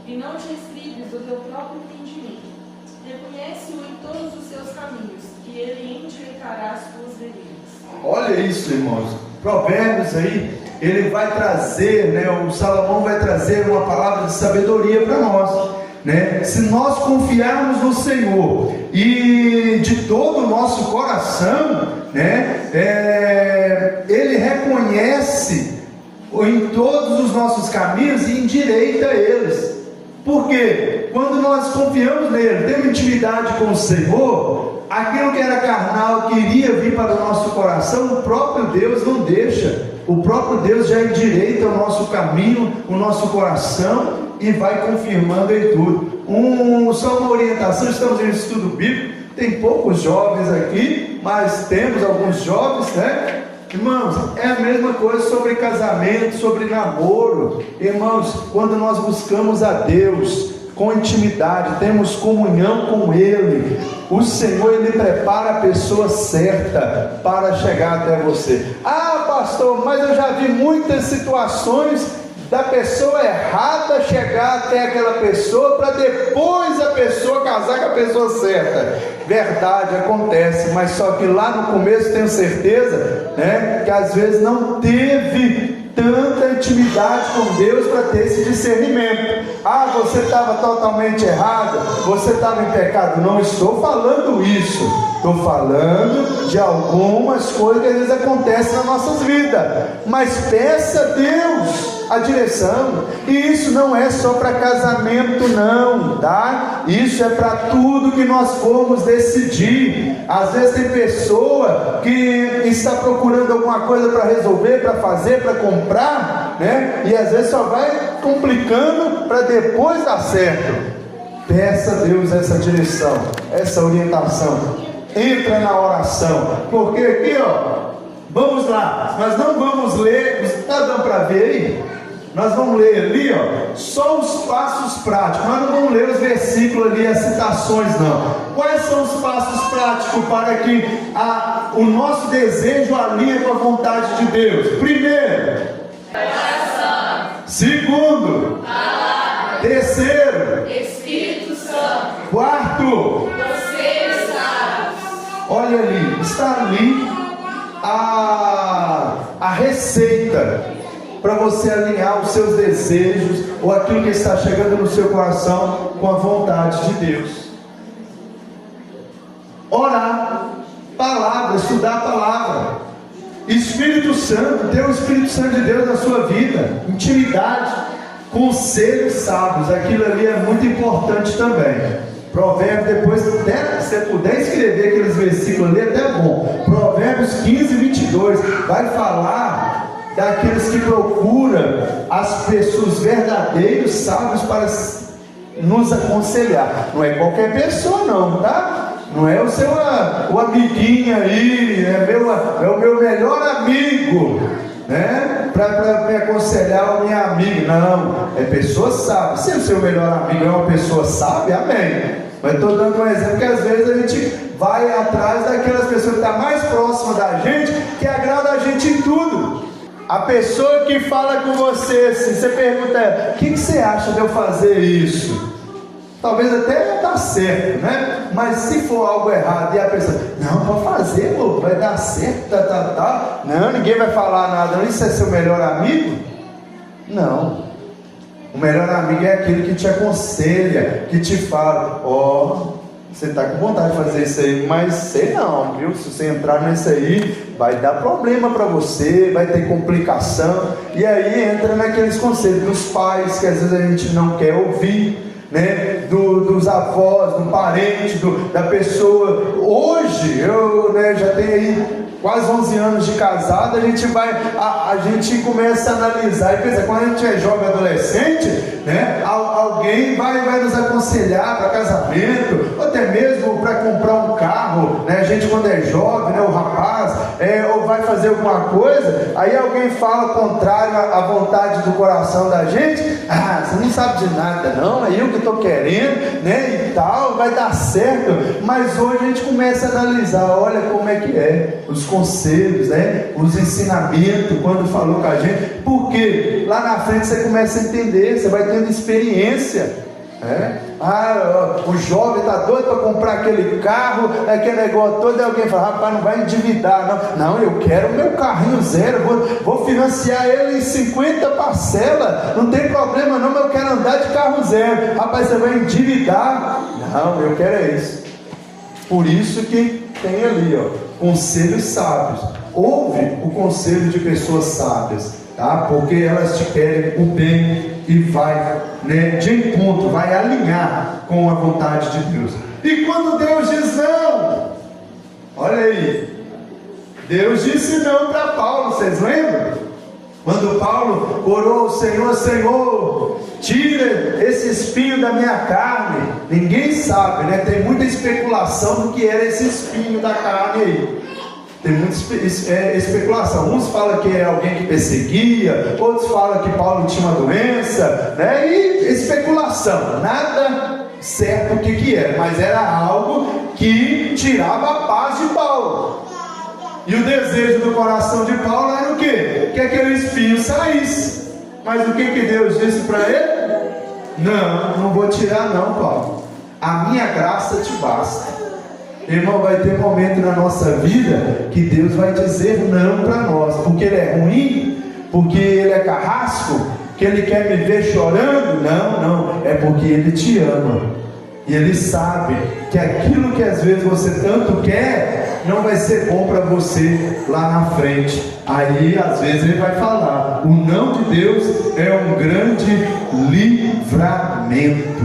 e não te estribes do teu próprio entendimento. Reconhece-o em todos os seus caminhos, e ele endireitará as tuas veredas. Olha isso, irmãos. Provérbios aí, ele vai trazer, né, o Salomão vai trazer uma palavra de sabedoria para nós, né? Se nós confiarmos no Senhor e de todo o nosso coração, né, ele reconhece em todos os nossos caminhos e endireita eles. Porque quando nós confiamos nele, temos intimidade com o Senhor, aquilo que era carnal, que iria vir para o nosso coração, o próprio Deus não deixa. O próprio Deus já endireita o nosso caminho, o nosso coração, e vai confirmando em tudo. Só uma orientação, estamos em estudo bíblico, tem poucos jovens aqui, mas temos alguns jovens, né? Irmãos, é a mesma coisa sobre casamento, sobre namoro. Irmãos, quando nós buscamos a Deus com intimidade, temos comunhão com Ele, o Senhor, Ele prepara a pessoa certa para chegar até você. Ah, pastor, mas eu já vi muitas situações da pessoa errada chegar até aquela pessoa, para depois a pessoa casar com a pessoa certa. Verdade, acontece, mas só que lá no começo tenho certeza, né, que às vezes não teve tanta intimidade com Deus para ter esse discernimento. Ah, você estava totalmente errado, você estava em pecado. Não estou falando isso, estou falando de algumas coisas que às vezes acontecem nas nossas vidas, mas peça a Deus a direção. E isso não é só para casamento não, tá? Isso é para tudo que nós formos decidir. Às vezes tem pessoa que está procurando alguma coisa para resolver, para fazer, para comprar, né? E às vezes só vai complicando para depois dar certo. Peça a Deus essa direção, essa orientação. Entra na oração, porque aqui, ó, vamos lá, nós não vamos ler, está dando para ver aí? Nós vamos ler ali, ó, só os passos práticos. Nós não vamos ler os versículos ali, as citações não. Quais são os passos práticos para que o nosso desejo alinhe com a vontade de Deus? Primeiro, Oração. Segundo, Palavra. Terceiro, Espírito Santo. Quarto, Você sabe. olha ali, está ali a receita para você alinhar os seus desejos ou aquilo que está chegando no seu coração com a vontade de Deus. Orar, palavra, estudar a palavra, Espírito Santo, ter o Espírito Santo de Deus na sua vida, intimidade, conselhos sábios, aquilo ali é muito importante também. Provérbios, depois, até se você puder escrever aqueles versículos ali, é até bom. Provérbios 15, 22, vai falar daqueles que procuram as pessoas verdadeiros sábios nos aconselhar. Não é qualquer pessoa não, tá? Não é o amiguinho aí, é o meu melhor amigo, né? Para me aconselhar o meu amigo. Não, é pessoa sábia. Se o seu melhor amigo é uma pessoa sábia, amém. Mas estou dando um exemplo que às vezes a gente vai atrás daquelas pessoas que estão mais próximas da gente, que agrada a gente em tudo. A pessoa que fala com você, assim, você pergunta: o que você acha de eu fazer isso? Talvez até dá certo, né? Mas se for algo errado e a pessoa: não, pode fazer, pô, vai dar certo, não, ninguém vai falar nada, não. Isso é seu melhor amigo? Não. O melhor amigo é aquele que te aconselha, que te fala: você está com vontade de fazer isso aí, mas sei não, viu? Se você entrar nisso aí, vai dar problema para você, vai ter complicação. E aí entra naqueles conselhos dos pais, que às vezes a gente não quer ouvir, né? Dos avós, do parente, da pessoa. Hoje, eu já tenho aí quase 11 anos de casado, a gente começa a analisar e pensa, quando a gente é jovem adolescente, né, alguém vai nos aconselhar para casamento, ou até mesmo para comprar um carro, né? A gente quando é jovem, né, o rapaz, ou vai fazer alguma coisa, aí alguém fala contrário à vontade do coração da gente: você não sabe de nada não, é eu que estou querendo, né, e tal, vai dar certo. Mas hoje a gente começa a analisar, olha como é que é, os conselhos, né, os ensinamentos, quando falou com a gente, porque lá na frente você começa a entender, você vai tendo experiência. O jovem está doido para comprar aquele carro, aquele negócio todo, e alguém fala: rapaz, não vai endividar, não, eu quero o meu carrinho zero, vou financiar ele em 50 parcelas, não tem problema não, mas eu quero andar de carro zero. Rapaz, você vai endividar? Não, eu quero isso. Por isso que tem ali, conselhos sábios. Ouve o conselho de pessoas sábias, tá? Porque elas te querem o bem e vai, né, de encontro, vai alinhar com a vontade de Deus. E quando Deus diz não, olha aí, Deus disse não para Paulo, vocês lembram? Quando Paulo orou ao Senhor: Senhor, tira esse espinho da minha carne. Ninguém sabe, né? Tem muita especulação do que era esse espinho da carne aí. Tem muita especulação. Uns falam que é alguém que perseguia, outros falam que Paulo tinha uma doença, né? E especulação, nada certo o que era, mas era algo que tirava a paz de Paulo. E o desejo do coração de Paulo era o quê? Que aquele espinho saísse. Mas o que Deus disse para ele? Não vou tirar não, Paulo. A minha graça te basta. Irmão, vai ter momento na nossa vida que Deus vai dizer não para nós, porque Ele é ruim, porque Ele é carrasco, que Ele quer me ver chorando. Não, é porque Ele te ama, e Ele sabe que aquilo que às vezes você tanto quer, não vai ser bom para você lá na frente. Aí às vezes Ele vai falar: o não de Deus é um grande livramento.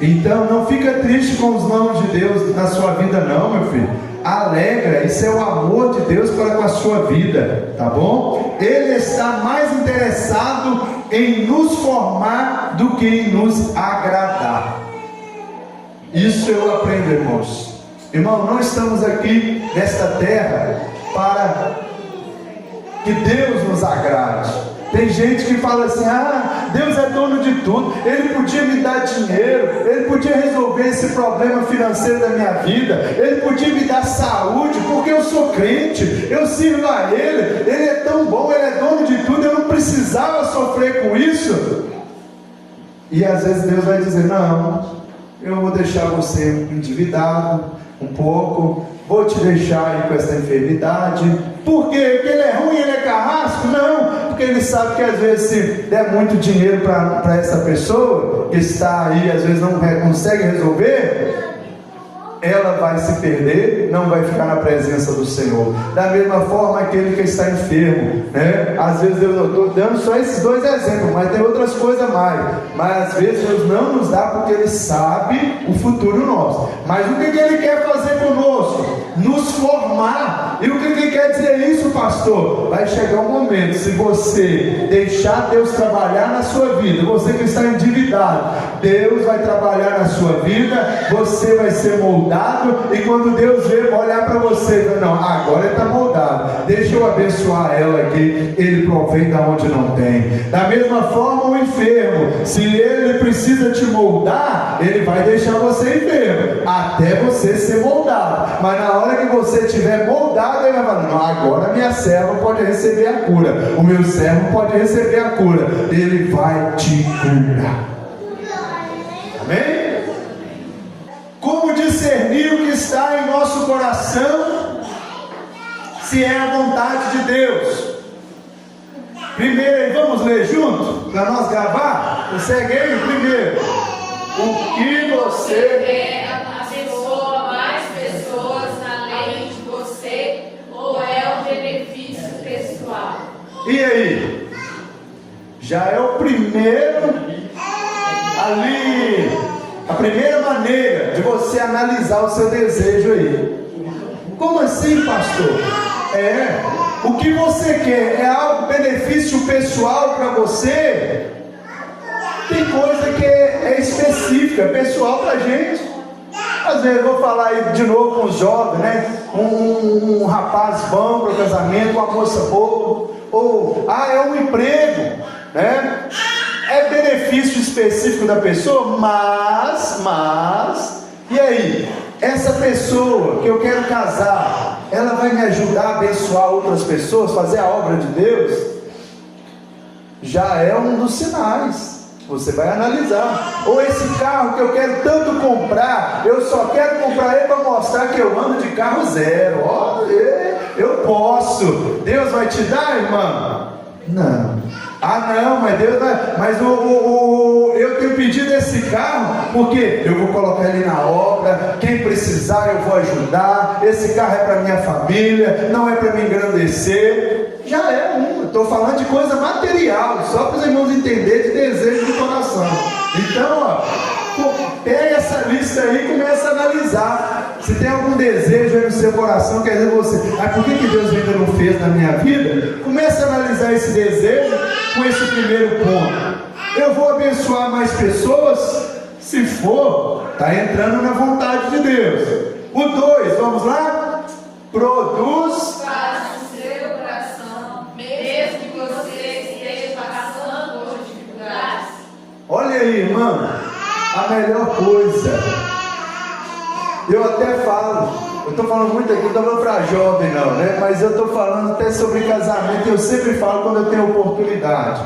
Então não fica triste com os não de Deus na sua vida não, meu filho. Alegra, isso é o amor de Deus para com a sua vida, tá bom? Ele está mais interessado em nos formar do que em nos agradar. Isso eu aprendo, irmãos. Irmão, não estamos aqui nesta terra para que Deus nos agrade. Tem gente que fala assim: Deus é dono de tudo, Ele podia me dar dinheiro, Ele podia resolver esse problema financeiro da minha vida, Ele podia me dar saúde, porque eu sou crente, eu sirvo a Ele, Ele é tão bom, Ele é dono de tudo, eu não precisava sofrer com isso. E às vezes Deus vai dizer: não, eu vou deixar você endividado um pouco, vou te deixar aí com essa enfermidade. Por quê? Porque Ele é ruim, Ele é carrasco? Não, porque Ele sabe que às vezes se der muito dinheiro para essa pessoa que está aí, às vezes não consegue resolver, ela vai se perder, não vai ficar na presença do Senhor. Da mesma forma aquele que está enfermo, né? Às vezes eu estou dando só esses dois exemplos, mas tem outras coisas mais. Mas às vezes Deus não nos dá porque Ele sabe o futuro nosso. Mas o que Ele quer fazer conosco? nos formar. E o que quer dizer isso, pastor? Vai chegar um momento, se você deixar Deus trabalhar na sua vida, você que está endividado, Deus vai trabalhar na sua vida, você vai ser moldado, e quando Deus olhar para você, não, agora ele está moldado, deixa eu abençoar ela aqui, ele provém da onde não tem. Da mesma forma o enfermo, se ele precisa te moldar, ele vai deixar você enfermo, até você ser moldado, mas na hora que você estiver moldado, ele vai falar, não, agora minha serva pode receber a cura, o meu servo pode receber a cura, ele vai te curar. Amém? Como discernir o que está em nosso coração, se é a vontade de Deus? Primeiro, vamos ler junto, para nós gravar? Segue aí primeiro. O que você... abençoa mais pessoas além de você, ou é o benefício pessoal? E aí? Já é o primeiro... Ali, a primeira maneira de você analisar o seu desejo aí. Como assim, pastor? O que você quer é algo benefício pessoal para você? Tem coisa que é específica, pessoal para a gente. Às vezes eu vou falar aí de novo com os jovens, né? Um rapaz bom para o casamento, uma moça boa, ou é um emprego, né? É benefício específico da pessoa, mas, e aí? Essa pessoa que eu quero casar, ela vai me ajudar a abençoar outras pessoas, fazer a obra de Deus? Já é um dos sinais, você vai analisar. Ou esse carro que eu quero tanto comprar, eu só quero comprar ele para mostrar que eu ando de carro zero. Eu posso. Deus vai te dar, irmã? Não. Não, mas Deus vai. Mas eu tenho pedido esse carro porque eu vou colocar ele na obra. Quem precisar eu vou ajudar. Esse carro é para minha família, não é para me engrandecer. Já é estou falando de coisa material, só para os irmãos entenderem de desejo do coração. Então, pega essa lista aí e começa a analisar. Se tem algum desejo aí no seu coração, quer dizer você, por que Deus ainda não fez na minha vida? Começa a analisar esse desejo com esse primeiro ponto. Eu vou abençoar mais pessoas? Se for, está entrando na vontade de Deus. O 2, vamos lá? Produz paz no seu coração, mesmo que você esteja passando por dificuldades. Olha aí, irmão, a melhor coisa. Eu até falo, eu estou falando muito aqui, não estou falando para jovem não, né? Mas eu estou falando até sobre casamento, eu sempre falo quando eu tenho oportunidade.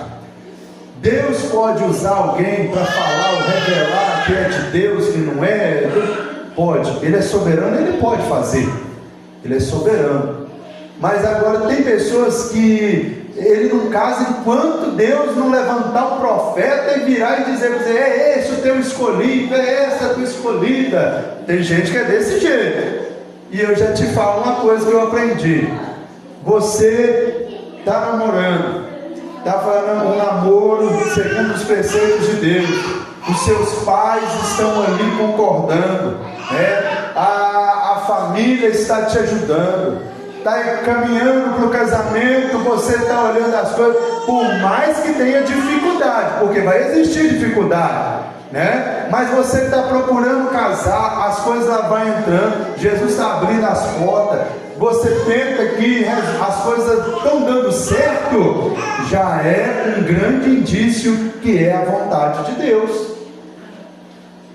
Deus pode usar alguém para falar ou revelar que é de Deus, que não é? Pode, Ele é soberano, Ele pode fazer, Ele é soberano. Mas agora tem pessoas que Ele não casa enquanto Deus não levantar um profeta e virar e dizer para você, é esse o teu escolhido, é essa a tua escolhida. Tem gente que é desse jeito. E eu já te falo uma coisa que eu aprendi. Você está namorando, está fazendo um namoro segundo os preceitos de Deus. Os seus pais estão ali concordando, né? A família está te ajudando, está caminhando para o casamento, você está olhando as coisas, por mais que tenha dificuldade, porque vai existir dificuldade, né? Mas você está procurando casar, as coisas vão entrando, Jesus está abrindo as portas, você tenta que as coisas estão dando certo, já é um grande indício que é a vontade de Deus.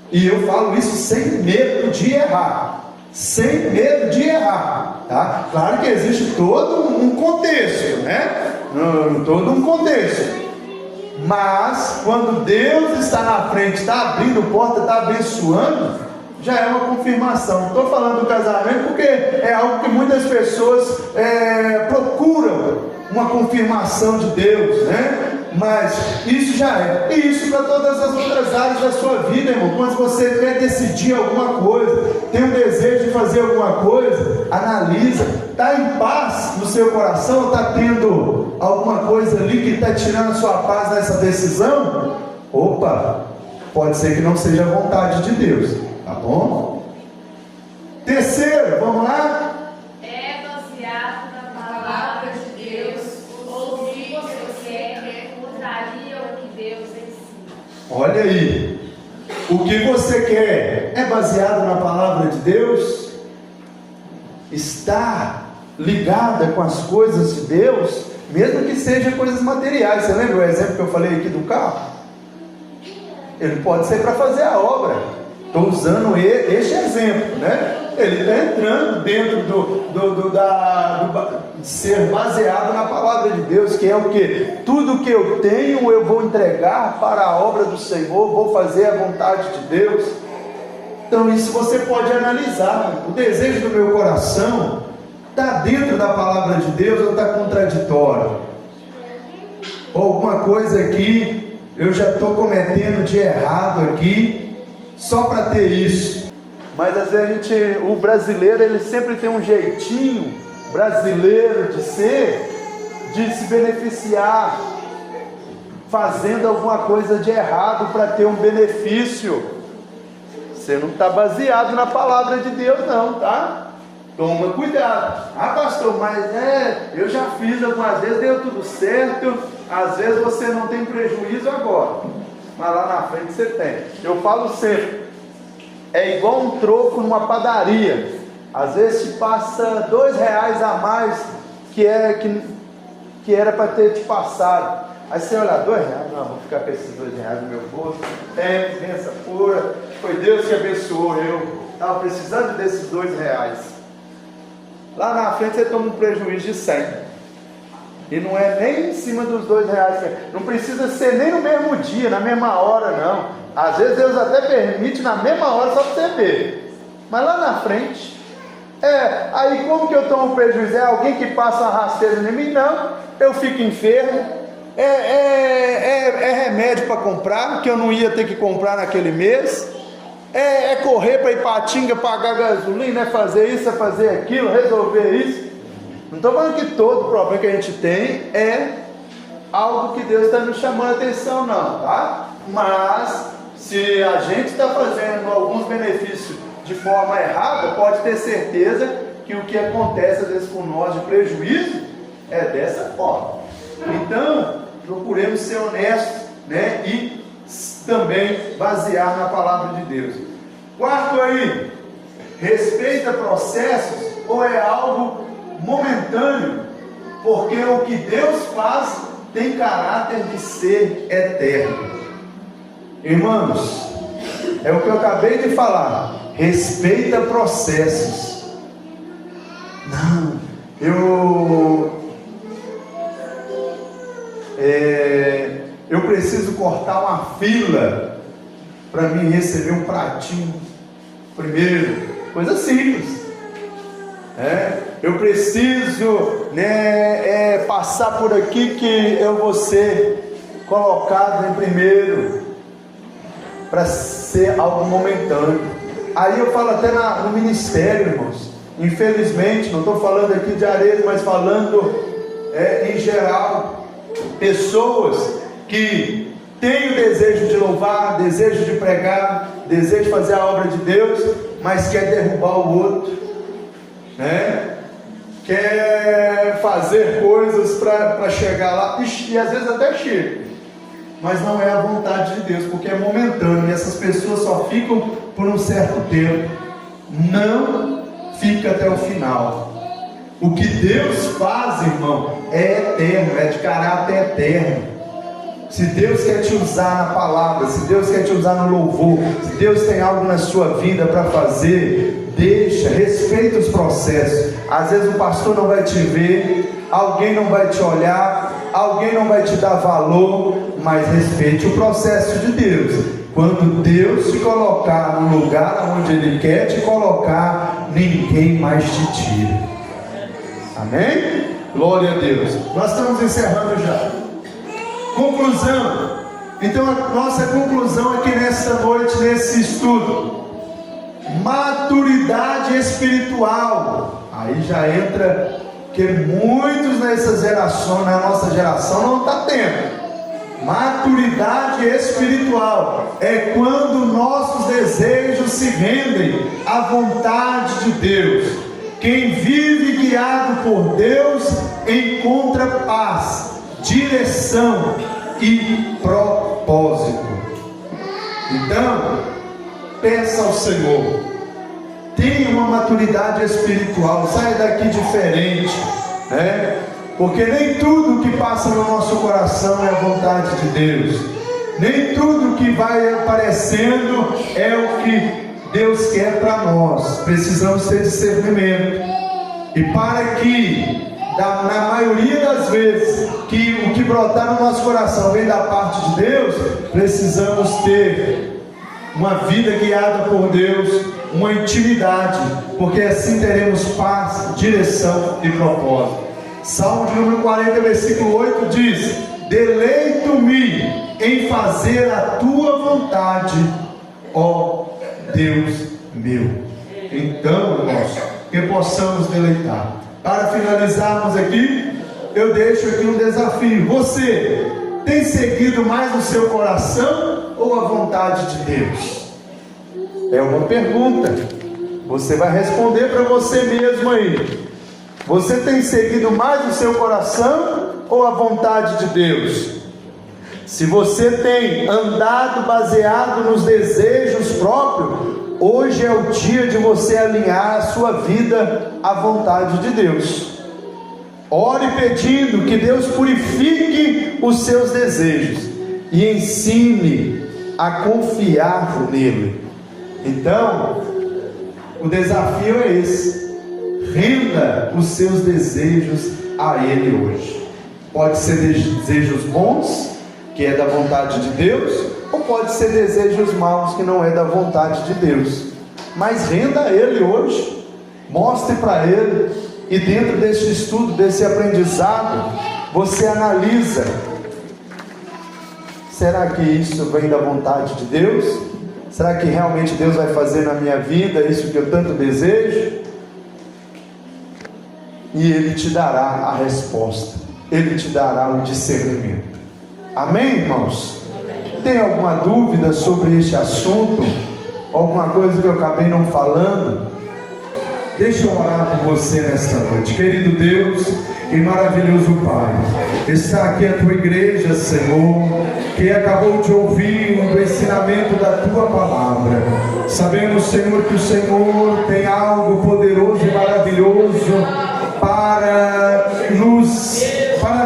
E eu falo isso sem medo de errar, sem medo de errar, tá? Claro que existe todo um contexto, né? Todo um contexto, mas quando Deus está na frente, está abrindo porta, está abençoando, já é uma confirmação. Estou falando do casamento porque é algo que muitas pessoas procuram uma confirmação de Deus, né? Mas isso já é, e isso para todas as outras áreas da sua vida, irmão. Quando você quer decidir alguma coisa, tem um desejo de fazer alguma coisa, analisa, está em paz no seu coração, está tendo alguma coisa ali que está tirando a sua paz nessa decisão? Opa, pode ser que não seja a vontade de Deus, tá bom? Terceiro, vamos lá? Olha aí, o que você quer é baseado na palavra de Deus? Está ligada com as coisas de Deus, mesmo que sejam coisas materiais. Você lembra o exemplo que eu falei aqui do carro? Ele pode ser para fazer a obra. Estou usando este exemplo, né? Ele está entrando dentro de ser baseado na palavra de Deus, que é o que? Tudo que eu tenho eu vou entregar para a obra do Senhor, vou fazer a vontade de Deus. Então isso você pode analisar. O desejo do meu coração está dentro da palavra de Deus ou está contraditório? Ou alguma coisa aqui eu já estou cometendo de errado aqui só para ter isso? Mas às vezes o brasileiro, ele sempre tem um jeitinho brasileiro de se beneficiar, fazendo alguma coisa de errado para ter um benefício. Você não está baseado na palavra de Deus não, tá? Toma cuidado. Ah, pastor, mas eu já fiz algumas vezes, deu tudo certo. Às vezes você não tem prejuízo agora, mas lá na frente você tem. Eu falo sempre, é igual um troco numa padaria. Às vezes te passa R$2 a mais que era para ter te passado. Aí você olha, R$2? Não, vou ficar com esses R$2 no meu bolso. Bênção pura. Foi Deus que abençoou eu. Estava precisando desses R$2. Lá na frente você toma um prejuízo de 100. E não é nem em cima dos R$2. Não precisa ser nem no mesmo dia, na mesma hora, não. Às vezes Deus até permite na mesma hora só para você ver. Mas lá na frente, aí como que eu tomo prejuízo? É alguém que passa uma rasteira em mim? Não, eu fico enfermo. É remédio para comprar, que eu não ia ter que comprar naquele mês. É correr para Ipatinga, pagar gasolina, fazer isso, fazer aquilo, resolver isso. Não estou falando que todo problema que a gente tem é algo que Deus está nos chamando a atenção, não, tá? Mas se a gente está fazendo alguns benefícios de forma errada, pode ter certeza que o que acontece às vezes com nós de prejuízo é dessa forma. Então, procuremos ser honestos, né? E também basear na palavra de Deus. Quarto aí, respeita processos ou é algo momentâneo? Porque o que Deus faz tem caráter de ser eterno. Irmãos, é o que eu acabei de falar. Respeita processos. Não, eu preciso cortar uma fila para mim receber um pratinho primeiro. Coisa simples. Eu preciso, passar por aqui que eu vou ser colocado em primeiro, para ser algo momentâneo. Aí eu falo até no ministério, irmãos. Infelizmente, não estou falando aqui de Areia, mas falando em geral, pessoas que têm o desejo de louvar, desejo de pregar, desejo de fazer a obra de Deus, mas quer derrubar o outro, quer fazer coisas para chegar lá, e às vezes até chega, mas não é a vontade de Deus, porque é momentâneo, e essas pessoas só ficam por um certo tempo, não fica até o final. O que Deus faz, irmão, é eterno, é de caráter eterno. Se Deus quer te usar na palavra, se Deus quer te usar no louvor, se Deus tem algo na sua vida para fazer, deixa, respeita os processos. Às vezes o pastor não vai te ver, alguém não vai te olhar, alguém não vai te dar valor, mas respeite o processo de Deus. Quando Deus te colocar no lugar onde Ele quer te colocar, ninguém mais te tira. Amém? Glória a Deus. Nós estamos encerrando já. Conclusão. Então a nossa conclusão aqui nesta noite, nesse estudo: maturidade espiritual. Aí já entra que muitos nessa geração, na nossa geração, não está tendo. Maturidade espiritual é quando nossos desejos se rendem à vontade de Deus. Quem vive guiado por Deus encontra paz, direção e propósito. Então, peça ao Senhor, tenha uma maturidade espiritual, saia daqui diferente, né? Porque nem tudo que passa no nosso coração é a vontade de Deus, nem tudo que vai aparecendo é o que Deus quer para nós. Precisamos ter discernimento, e para que, na maioria das vezes, que o que brotar no nosso coração vem da parte de Deus, precisamos ter uma vida guiada por Deus, uma intimidade, porque assim teremos paz, direção e propósito. Salmo de número 40, versículo 8 diz: deleito-me em fazer a tua vontade, ó Deus meu. Então, irmãos, que possamos deleitar. Para finalizarmos aqui, eu deixo aqui um desafio. Você tem seguido mais o seu coração ou a vontade de Deus? É uma pergunta. Você vai responder para você mesmo aí. Você tem seguido mais o seu coração ou a vontade de Deus? Se você tem andado baseado nos desejos próprios, hoje é o dia de você alinhar a sua vida à vontade de Deus. Ore pedindo que Deus purifique os seus desejos e ensine a confiar nele. Então, o desafio é esse: renda os seus desejos a Ele hoje. Pode ser desejos bons, que é da vontade de Deus, ou pode ser desejos maus, que não é da vontade de Deus. Mas renda a Ele hoje, mostre para Ele, e dentro desse estudo, desse aprendizado, você analisa: será que isso vem da vontade de Deus? Será que realmente Deus vai fazer na minha vida isso que eu tanto desejo? E Ele te dará a resposta, Ele te dará o discernimento. Amém, irmãos? Tem alguma dúvida sobre este assunto? Alguma coisa que eu acabei não falando? Deixa eu orar por você nesta noite. Querido Deus e maravilhoso Pai, está aqui a tua igreja, Senhor, que acabou de ouvir o ensinamento da tua palavra. Sabemos, Senhor, que o Senhor tem algo poderoso e maravilhoso para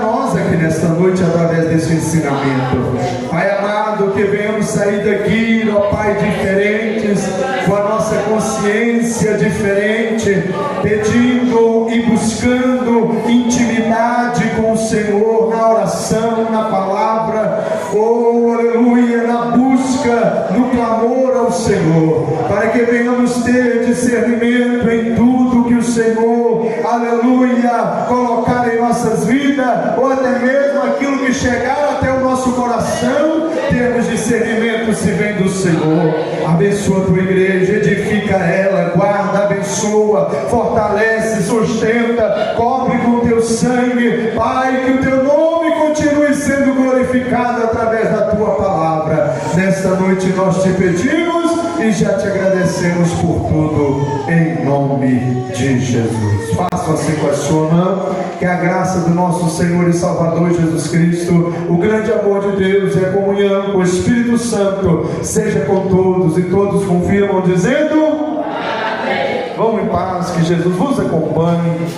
nós aqui nesta noite, através desse ensinamento. Pai amado, que venhamos sair daqui, ó Pai, diferentes, com a nossa consciência diferente, pedindo e buscando intimidade com o Senhor, na oração, na palavra, oh aleluia, na busca, no clamor ao Senhor, para que venhamos ter discernimento em tudo que o Senhor, aleluia, colocar em nossas vidas, ou até mesmo aquilo que chegar até o nosso coração, termos discernimento se vem do Senhor. Abençoa a tua igreja, edifica ela, guarda, abençoa, fortalece, sustenta, cobre com o teu sangue, Pai, que o teu nome continue sendo glorificado através da tua palavra. Nesta noite nós te pedimos e já te agradecemos por tudo, em nome de Jesus. Faça assim com a sua mão, que a graça do nosso Senhor e Salvador Jesus Cristo, o grande amor de Deus e a comunhão com o Espírito Santo seja com todos, e todos confirmam dizendo amém. Vamos em paz, que Jesus vos acompanhe.